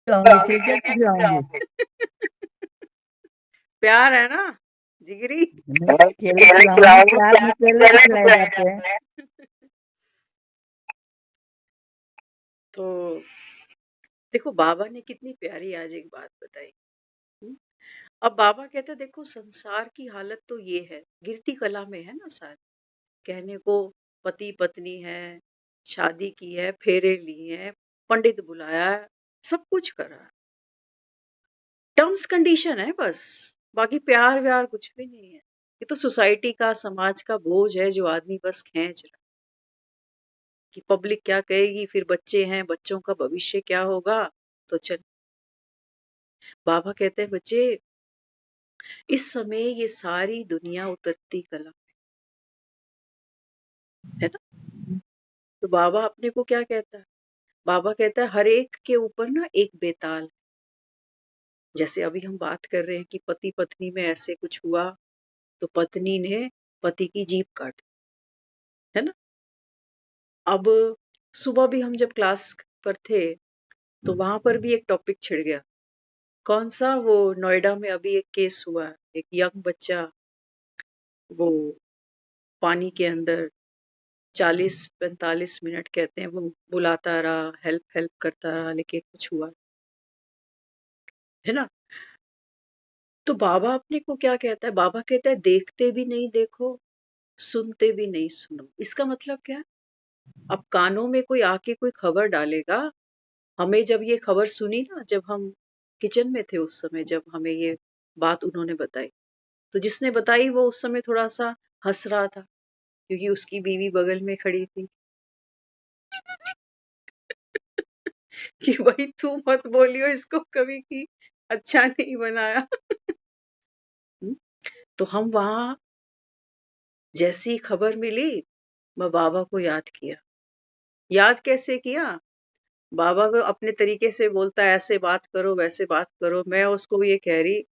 छिलके खिलाऊंगी। प्यार है ना जिगरी। केले खिलाऊंगी, प्यार में केले भी खिलाए जाते हैं। तो देखो बाबा ने कितनी प्यारी आज एक बात बताई। हम्म? अब बाबा कहते देखो संसार की हालत तो ये है, गिरती कला में है ना सारी। कहने को पति पत्नी है, शादी की है, फेरे लिए हैं, पंडित बुलाया है, सब कुछ करा है, टर्म्स कंडीशन है बस। बाकी प्यार व्यार कुछ भी नहीं है। ये तो सोसाइटी का, समाज का बोझ है जो आदमी बस खींच रहा है कि पब्लिक क्या कहेगी, फिर बच्चे हैं, बच्चों का भविष्य क्या होगा। तो चल, बाबा कहते हैं बच्चे, इस समय ये सारी दुनिया उतरती कला है ना। तो बाबा अपने को क्या कहता है? बाबा कहता है हर एक के ऊपर ना एक बेताल है। जैसे अभी हम बात कर रहे हैं कि पति पत्नी में ऐसे कुछ हुआ, तो पत्नी ने पति की जीभ काट दी, है ना। अब सुबह भी हम जब क्लास पर थे तो वहां पर भी एक टॉपिक छिड़ गया। कौन सा? वो नोएडा में अभी एक केस हुआ, एक यंग बच्चा वो पानी के अंदर 40-45 मिनट कहते हैं वो बुलाता रहा, हेल्प हेल्प करता रहा, लेकिन कुछ हुआ, है ना। तो बाबा अपने को क्या कहता है? बाबा कहता है देखते भी नहीं देखो, सुनते भी नहीं सुनो। इसका मतलब क्या है? अब कानों में कोई आके कोई खबर डालेगा। हमें जब ये खबर सुनी ना, जब हम किचन में थे उस समय, जब हमें ये बात उन्होंने बताई, तो जिसने बताई वो उस समय थोड़ा सा हंस रहा था क्योंकि उसकी बीवी बगल में खड़ी थी कि भाई तू मत बोलियो इसको कभी कि अच्छा नहीं बनाया। हम्म, तो हम वहां जैसी खबर मिली, मैं बाबा को याद किया। याद कैसे किया? बाबा को अपने तरीके से बोलता है ऐसे बात करो, वैसे बात करो। मैं उसको ये कह रही,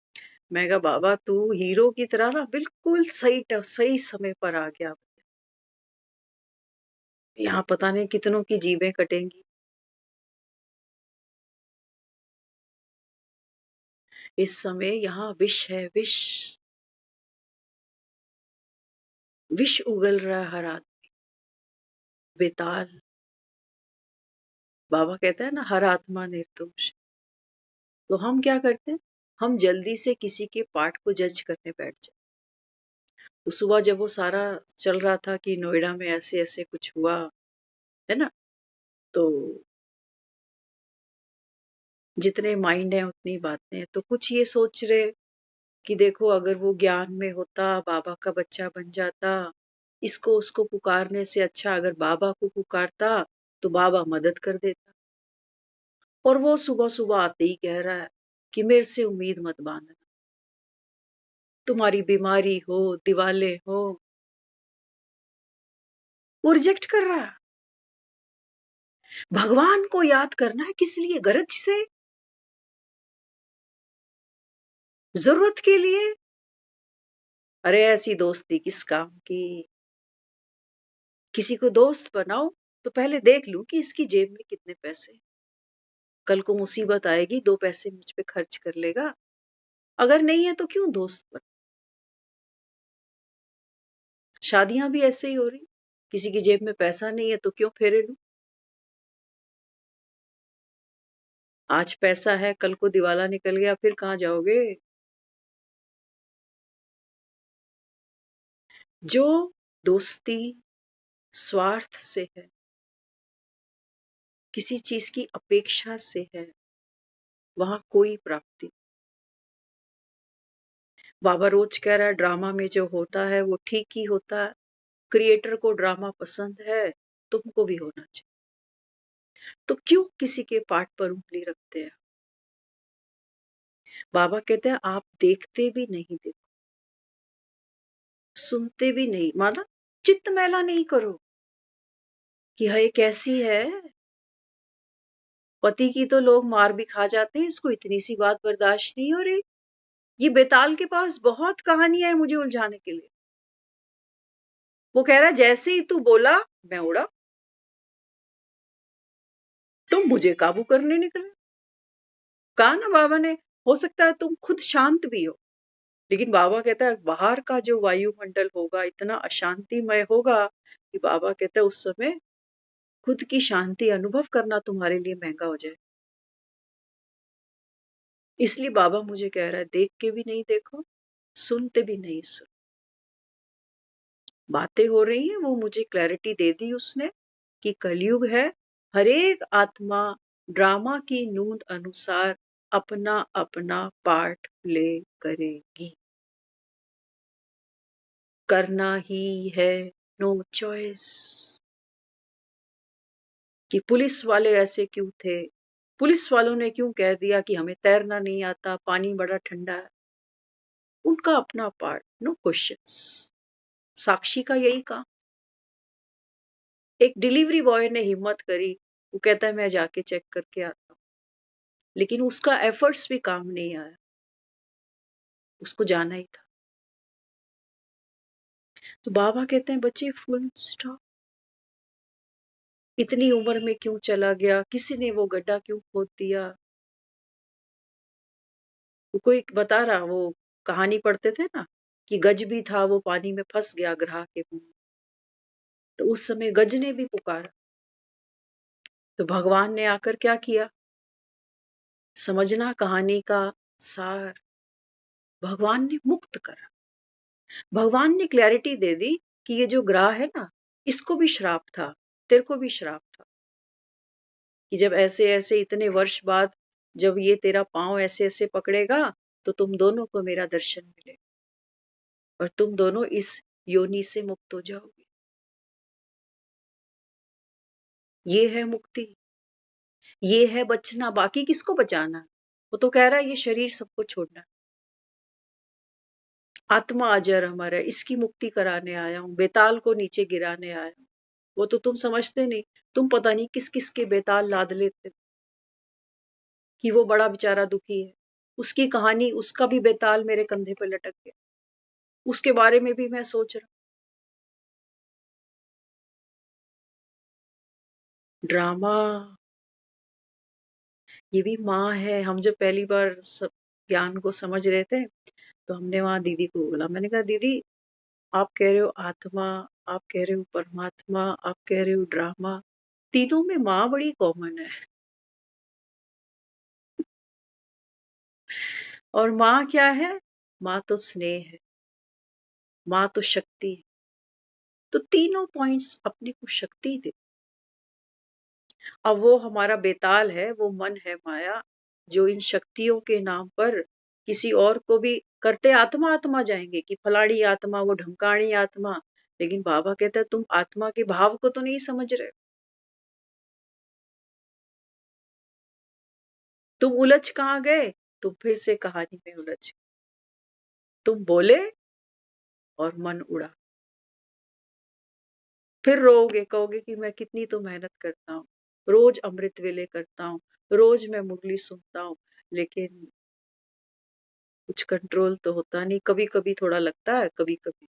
मैं कहा बाबा तू हीरो की तरह ना बिल्कुल सही समय पर आ गया। यहाँ पता नहीं कितनों की जीभें कटेंगी। इस समय यहाँ विष है, विष। विष उगल रहा है हर आदमी, बेताल। बाबा कहता है ना हर आत्मा निर्दोष। तो हम क्या करते हैं? हम जल्दी से किसी के पार्ट को जज करने बैठ जाते। तो सुबह जब वो सारा चल रहा था कि नोएडा में ऐसे ऐसे कुछ हुआ, है ना, तो जितने माइंड है उतनी बातें हैं। तो कुछ ये सोच रहे कि देखो अगर वो ज्ञान में होता, बाबा का बच्चा बन जाता, इसको उसको पुकारने से अच्छा अगर बाबा को पुकारता तो बाबा मदद कर देता। और वो सुबह सुबह आते ही कह रहा है कि मेरे से उम्मीद मत बांधना, तुम्हारी बीमारी हो, दिवाले हो। वो रिजेक्ट कर रहा है। भगवान को याद करना है किस लिए? गरज से, जरूरत के लिए। अरे ऐसी दोस्ती किस काम की? किसी को दोस्त बनाओ तो पहले देख लूं कि इसकी जेब में कितने पैसे। कल को मुसीबत आएगी, 2 पैसे मुझ पे खर्च कर लेगा। अगर नहीं है तो क्यों दोस्त बन। शादियां भी ऐसे ही हो रही, किसी की जेब में पैसा नहीं है तो क्यों फेरे लूं। आज पैसा है, कल को दिवाला निकल गया, फिर कहाँ जाओगे? जो दोस्ती स्वार्थ से है, किसी चीज की अपेक्षा से है, वहां कोई प्राप्ति। बाबा रोज कह रहा है ड्रामा में जो होता है वो ठीक ही होता है। क्रिएटर को ड्रामा पसंद है, तुमको भी होना चाहिए। तो क्यों किसी के पार्ट पर उंगली रखते हैं? बाबा कहते हैं आप देखते भी नहीं, देखो, सुनते भी नहीं, माना चित्त मैला नहीं करो कि है कैसी है। पति की तो लोग मार भी खा जाते हैं, इसको इतनी सी बात बर्दाश्त नहीं हो रही। ये बेताल के पास बहुत कहानियां है मुझे उलझाने के लिए। वो कह रहा है जैसे ही तू बोला मैं उड़ा, तुम मुझे काबू करने निकले। कहा ना बाबा ने, हो सकता है तुम खुद शांत भी हो, लेकिन बाबा कहता है बाहर का जो वायुमंडल होगा इतना अशांतिमय होगा कि बाबा कहता है उस समय खुद की शांति अनुभव करना तुम्हारे लिए महंगा हो जाए। इसलिए बाबा मुझे कह रहा है देख के भी नहीं देखो, सुनते भी नहीं सुनो। बातें हो रही हैं, वो मुझे क्लैरिटी दे दी उसने कि कलयुग है। हर एक आत्मा ड्रामा की नूंद अनुसार अपना अपना पार्ट प्ले करेगी, करना ही है, नो चॉइस। कि पुलिस वाले ऐसे क्यों थे, पुलिस वालों ने क्यों कह दिया कि हमें तैरना नहीं आता, पानी बड़ा ठंडा है, उनका अपना पार्ट, नो क्वेश्चंस। साक्षी का यही काम। एक डिलीवरी बॉय ने हिम्मत करी, वो कहता है मैं जाके चेक करके आता हूँ, लेकिन उसका एफर्ट्स भी काम नहीं आया, उसको जाना ही था। तो बाबा कहते हैं बच्चे फुल स्टॉप। इतनी उम्र में क्यों चला गया, किसी ने वो गड्ढा क्यों खोद दिया। वो कोई बता रहा, वो कहानी पढ़ते थे ना कि गज भी था, वो पानी में फंस गया ग्राह के मुंह में। तो उस समय गज ने भी पुकारा, तो भगवान ने आकर क्या किया, समझना कहानी का सार। भगवान ने मुक्त करा, भगवान ने क्लैरिटी दे दी कि ये जो ग्राह है ना, इसको भी श्राप था, तेरे को भी श्राप था, कि जब ऐसे ऐसे इतने वर्ष बाद जब ये तेरा पांव ऐसे ऐसे पकड़ेगा तो तुम दोनों को मेरा दर्शन मिलेगा और तुम दोनों इस योनि से मुक्त हो जाओगे। ये है मुक्ति, ये है बचना। बाकी किसको बचाना, वो तो कह रहा है ये शरीर सबको छोड़ना, आत्मा अजर हमारा, इसकी मुक्ति कराने आया हूँ, बेताल को नीचे गिराने आया हूँ। वो तो तुम समझते नहीं, तुम पता नहीं किस किस के बेताल लाद लेते कि वो बड़ा बेचारा दुखी है, उसकी कहानी, उसका भी बेताल मेरे कंधे पे लटक गया, उसके बारे में भी मैं सोच रहा। ड्रामा, ये भी माँ है। हम जब पहली बार सब ज्ञान को समझ रहे थे तो हमने वहां दीदी को बोला, मैंने कहा दीदी आप कह रहे हो आत्मा, आप कह रहे हो परमात्मा, आप कह रहे हो ड्रामा, तीनों में माँ बड़ी कॉमन है। और माँ क्या है, माँ तो स्नेह है, माँ तो शक्ति है। तो तीनों पॉइंट्स अपने को शक्ति दे। अब वो हमारा बेताल है, वो मन है माया, जो इन शक्तियों के नाम पर किसी और को भी करते आत्मा आत्मा जाएंगे कि फलानी आत्मा, वो ढमकानी आत्मा। लेकिन बाबा कहता है तुम आत्मा के भाव को तो नहीं समझ रहे, तुम उलझ कहाँ गए, तुम फिर से कहानी में उलझ गए। तुम बोले और मन उड़ा, फिर रोओगे, कहोगे कि मैं कितनी तो मेहनत करता हूँ, रोज अमृत वेले करता हूँ, रोज मैं मुरली सुनता हूँ, लेकिन कुछ कंट्रोल तो होता नहीं। कभी कभी थोड़ा लगता है, कभी कभी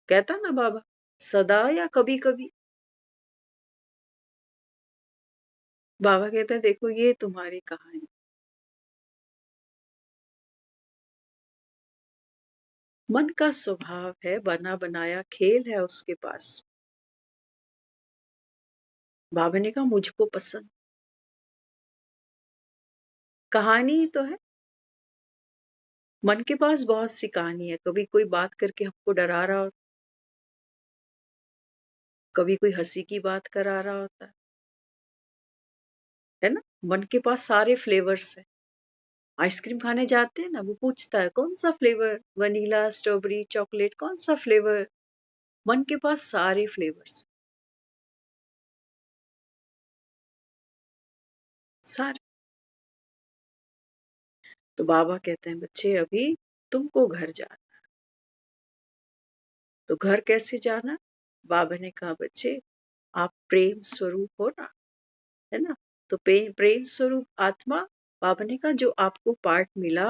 कहता ना बाबा, सदा या कभी कभी। बाबा कहता है देखो ये तुम्हारी कहानी, मन का स्वभाव है, बना बनाया खेल है उसके पास। बाबा ने कहा मुझको पसंद, कहानी ही तो है। मन के पास बहुत सी कहानी है, कभी कोई बात करके हमको डरा रहा होता, कभी कोई हंसी की बात करा रहा होता है ना। मन के पास सारे फ्लेवर्स है। आइसक्रीम खाने जाते हैं ना, वो पूछता है कौन सा फ्लेवर, वनीला, स्ट्रॉबेरी, चॉकलेट, कौन सा फ्लेवर। मन के पास सारे फ्लेवर्स, सारे। तो बाबा कहते हैं बच्चे अभी तुमको घर जाना। तो घर कैसे जाना, बाबा ने कहा बच्चे आप प्रेम स्वरूप हो ना, है ना। तो प्रेम स्वरूप आत्मा, बाबा ने कहा जो आपको पाठ मिला,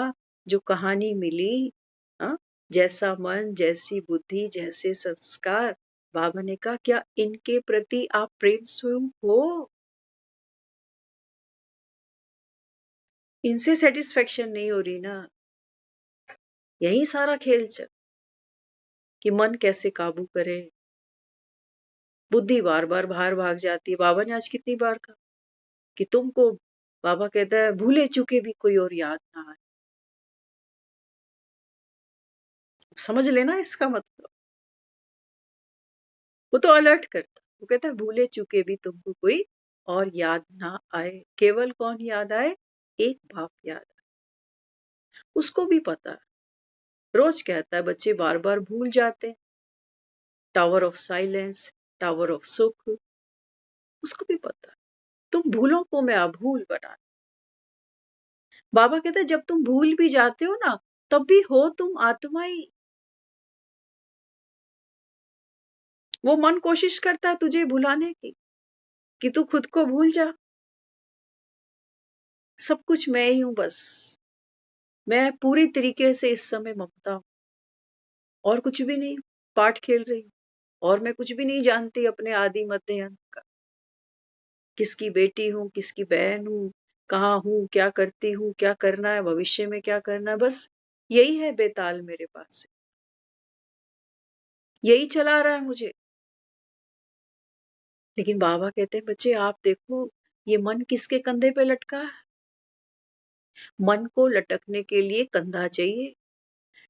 जो कहानी मिली, हाँ, जैसा मन, जैसी बुद्धि, जैसे संस्कार, बाबा ने कहा क्या इनके प्रति आप प्रेम स्वरूप हो। इनसे सेटिस्फेक्शन नहीं हो रही ना, यही सारा खेल चल कि मन कैसे काबू करे। बुद्धि बार बार बाहर भाग जाती है। बाबा ने आज कितनी बार कहा कि तुमको, बाबा कहता है भूले चुके भी कोई और याद ना आए। समझ लेना इसका मतलब, वो तो अलर्ट करता, वो कहता है भूले चुके भी तुमको कोई और याद ना आए, केवल कौन याद आए, एक बाप याद आए। उसको भी पता है, रोज कहता है बच्चे बार बार भूल जाते हैं। Tower of silence, tower of सुख, उसको भी पता है। तुम भूलों को मैं अभूल बना। बाबा कहते हैं जब तुम भूल भी जाते हो ना, तब भी हो तुम आत्मा ही। वो मन कोशिश करता है तुझे भुलाने की, कि तू खुद को भूल जा। सब कुछ मैं ही हूं बस। मैं पूरी तरीके से इस समय ममता हूं, और कुछ भी नहीं। पाठ खेल रही हूं, और मैं कुछ भी नहीं जानती अपने आदि मध्य अंत का। किसकी बेटी हूं, किसकी बहन हूं, कहाँ हूं, क्या करती हूं, क्या करना है, भविष्य में क्या करना है, बस यही है बेताल मेरे पास। यही चला रहा है मुझे। लेकिन बाबा कहते हैं बच्चे आप देखो, ये मन किसके कंधे पे लटका है। मन को लटकने के लिए कंधा चाहिए,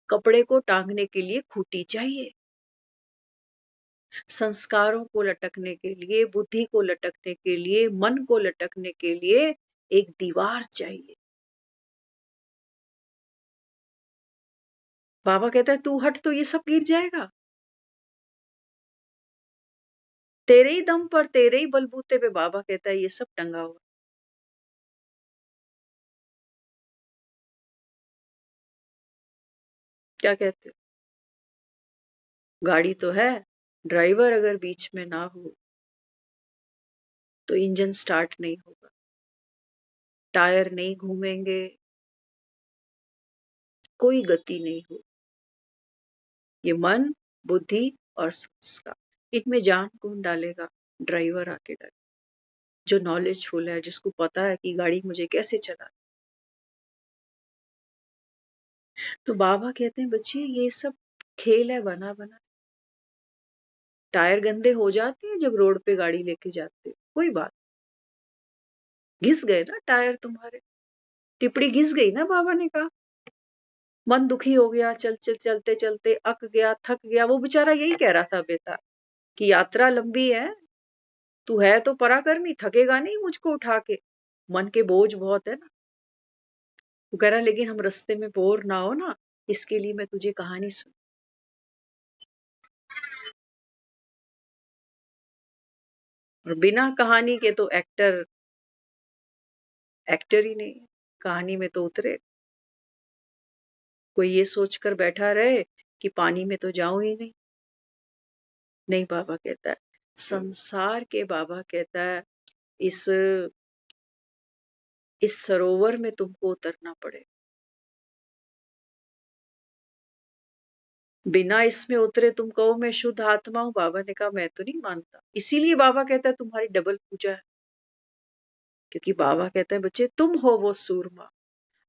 कपड़े को टांगने के लिए खूंटी चाहिए। संस्कारों को लटकने के लिए, बुद्धि को लटकने के लिए, मन को लटकने के लिए एक दीवार चाहिए। बाबा कहता है तू हट तो ये सब गिर जाएगा। तेरे ही दम पर, तेरे ही बलबूते पे बाबा कहता है ये सब टंगा हुआ। क्या कहते हो? गाड़ी तो है, ड्राइवर अगर बीच में ना हो तो इंजन स्टार्ट नहीं होगा, टायर नहीं घूमेंगे, कोई गति नहीं हो। ये मन, बुद्धि और संस्कार, इनमें जान कौन डालेगा? ड्राइवर आके डाले, जो नॉलेजफुल है, जिसको पता है कि गाड़ी मुझे कैसे चलानी। तो बाबा कहते हैं बच्चे ये सब खेल है बना बना। टायर गंदे हो जाते हैं जब रोड पे गाड़ी लेके जाते हो, कोई बात। घिस गए ना टायर तुम्हारे, टिपड़ी घिस गई ना। बाबा ने कहा मन दुखी हो गया, चलते चलते अक गया, थक गया। वो बेचारा यही कह रहा था बेटा कि यात्रा लंबी है, तू है तो पराक्रमी, थकेगा नहीं मुझको उठा के, मन के बोझ बहुत है ना। वो कह रहा लेकिन हम रास्ते में बोर ना हो ना, इसके लिए मैं तुझे कहानी सुन। और बिना कहानी के तो एक्टर ही नहीं है, कहानी में तो उतरे। कोई ये सोचकर बैठा रहे कि पानी में तो जाऊं ही नहीं। नहीं, बाबा कहता है संसार के, बाबा कहता है इस सरोवर में तुमको उतरना पड़े। बिना इसमें उतरे तुम कहो मैं शुद्ध आत्मा हूं, बाबा ने कहा मैं तो नहीं मानता। इसीलिए बाबा कहता है तुम्हारी डबल पूजा है। क्योंकि बाबा कहता है बच्चे तुम हो वो सूरमा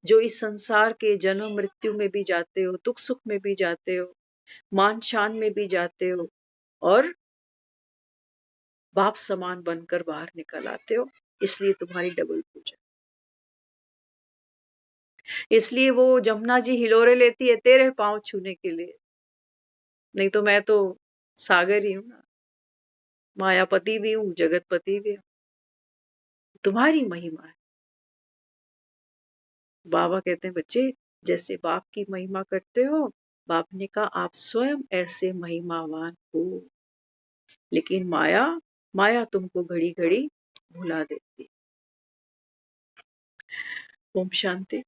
जो इस संसार के जन्म मृत्यु में भी जाते हो, दुख सुख में भी जाते हो, मान शान में भी जाते हो, और बाप समान बनकर बाहर निकल आते हो। इसलिए तुम्हारी डबल पूजा। इसलिए वो जमुना जी हिलोरे लेती है तेरे पांव छूने के लिए। नहीं तो मैं तो सागर ही हूं ना, मायापति भी हूं, जगतपति भी हूं। तुम्हारी महिमा है। बाबा कहते हैं बच्चे जैसे बाप की महिमा करते हो, बाप ने कहा आप स्वयं ऐसे महिमावान हो। लेकिन माया, तुमको घड़ी घड़ी भुला देती। ओम शांति।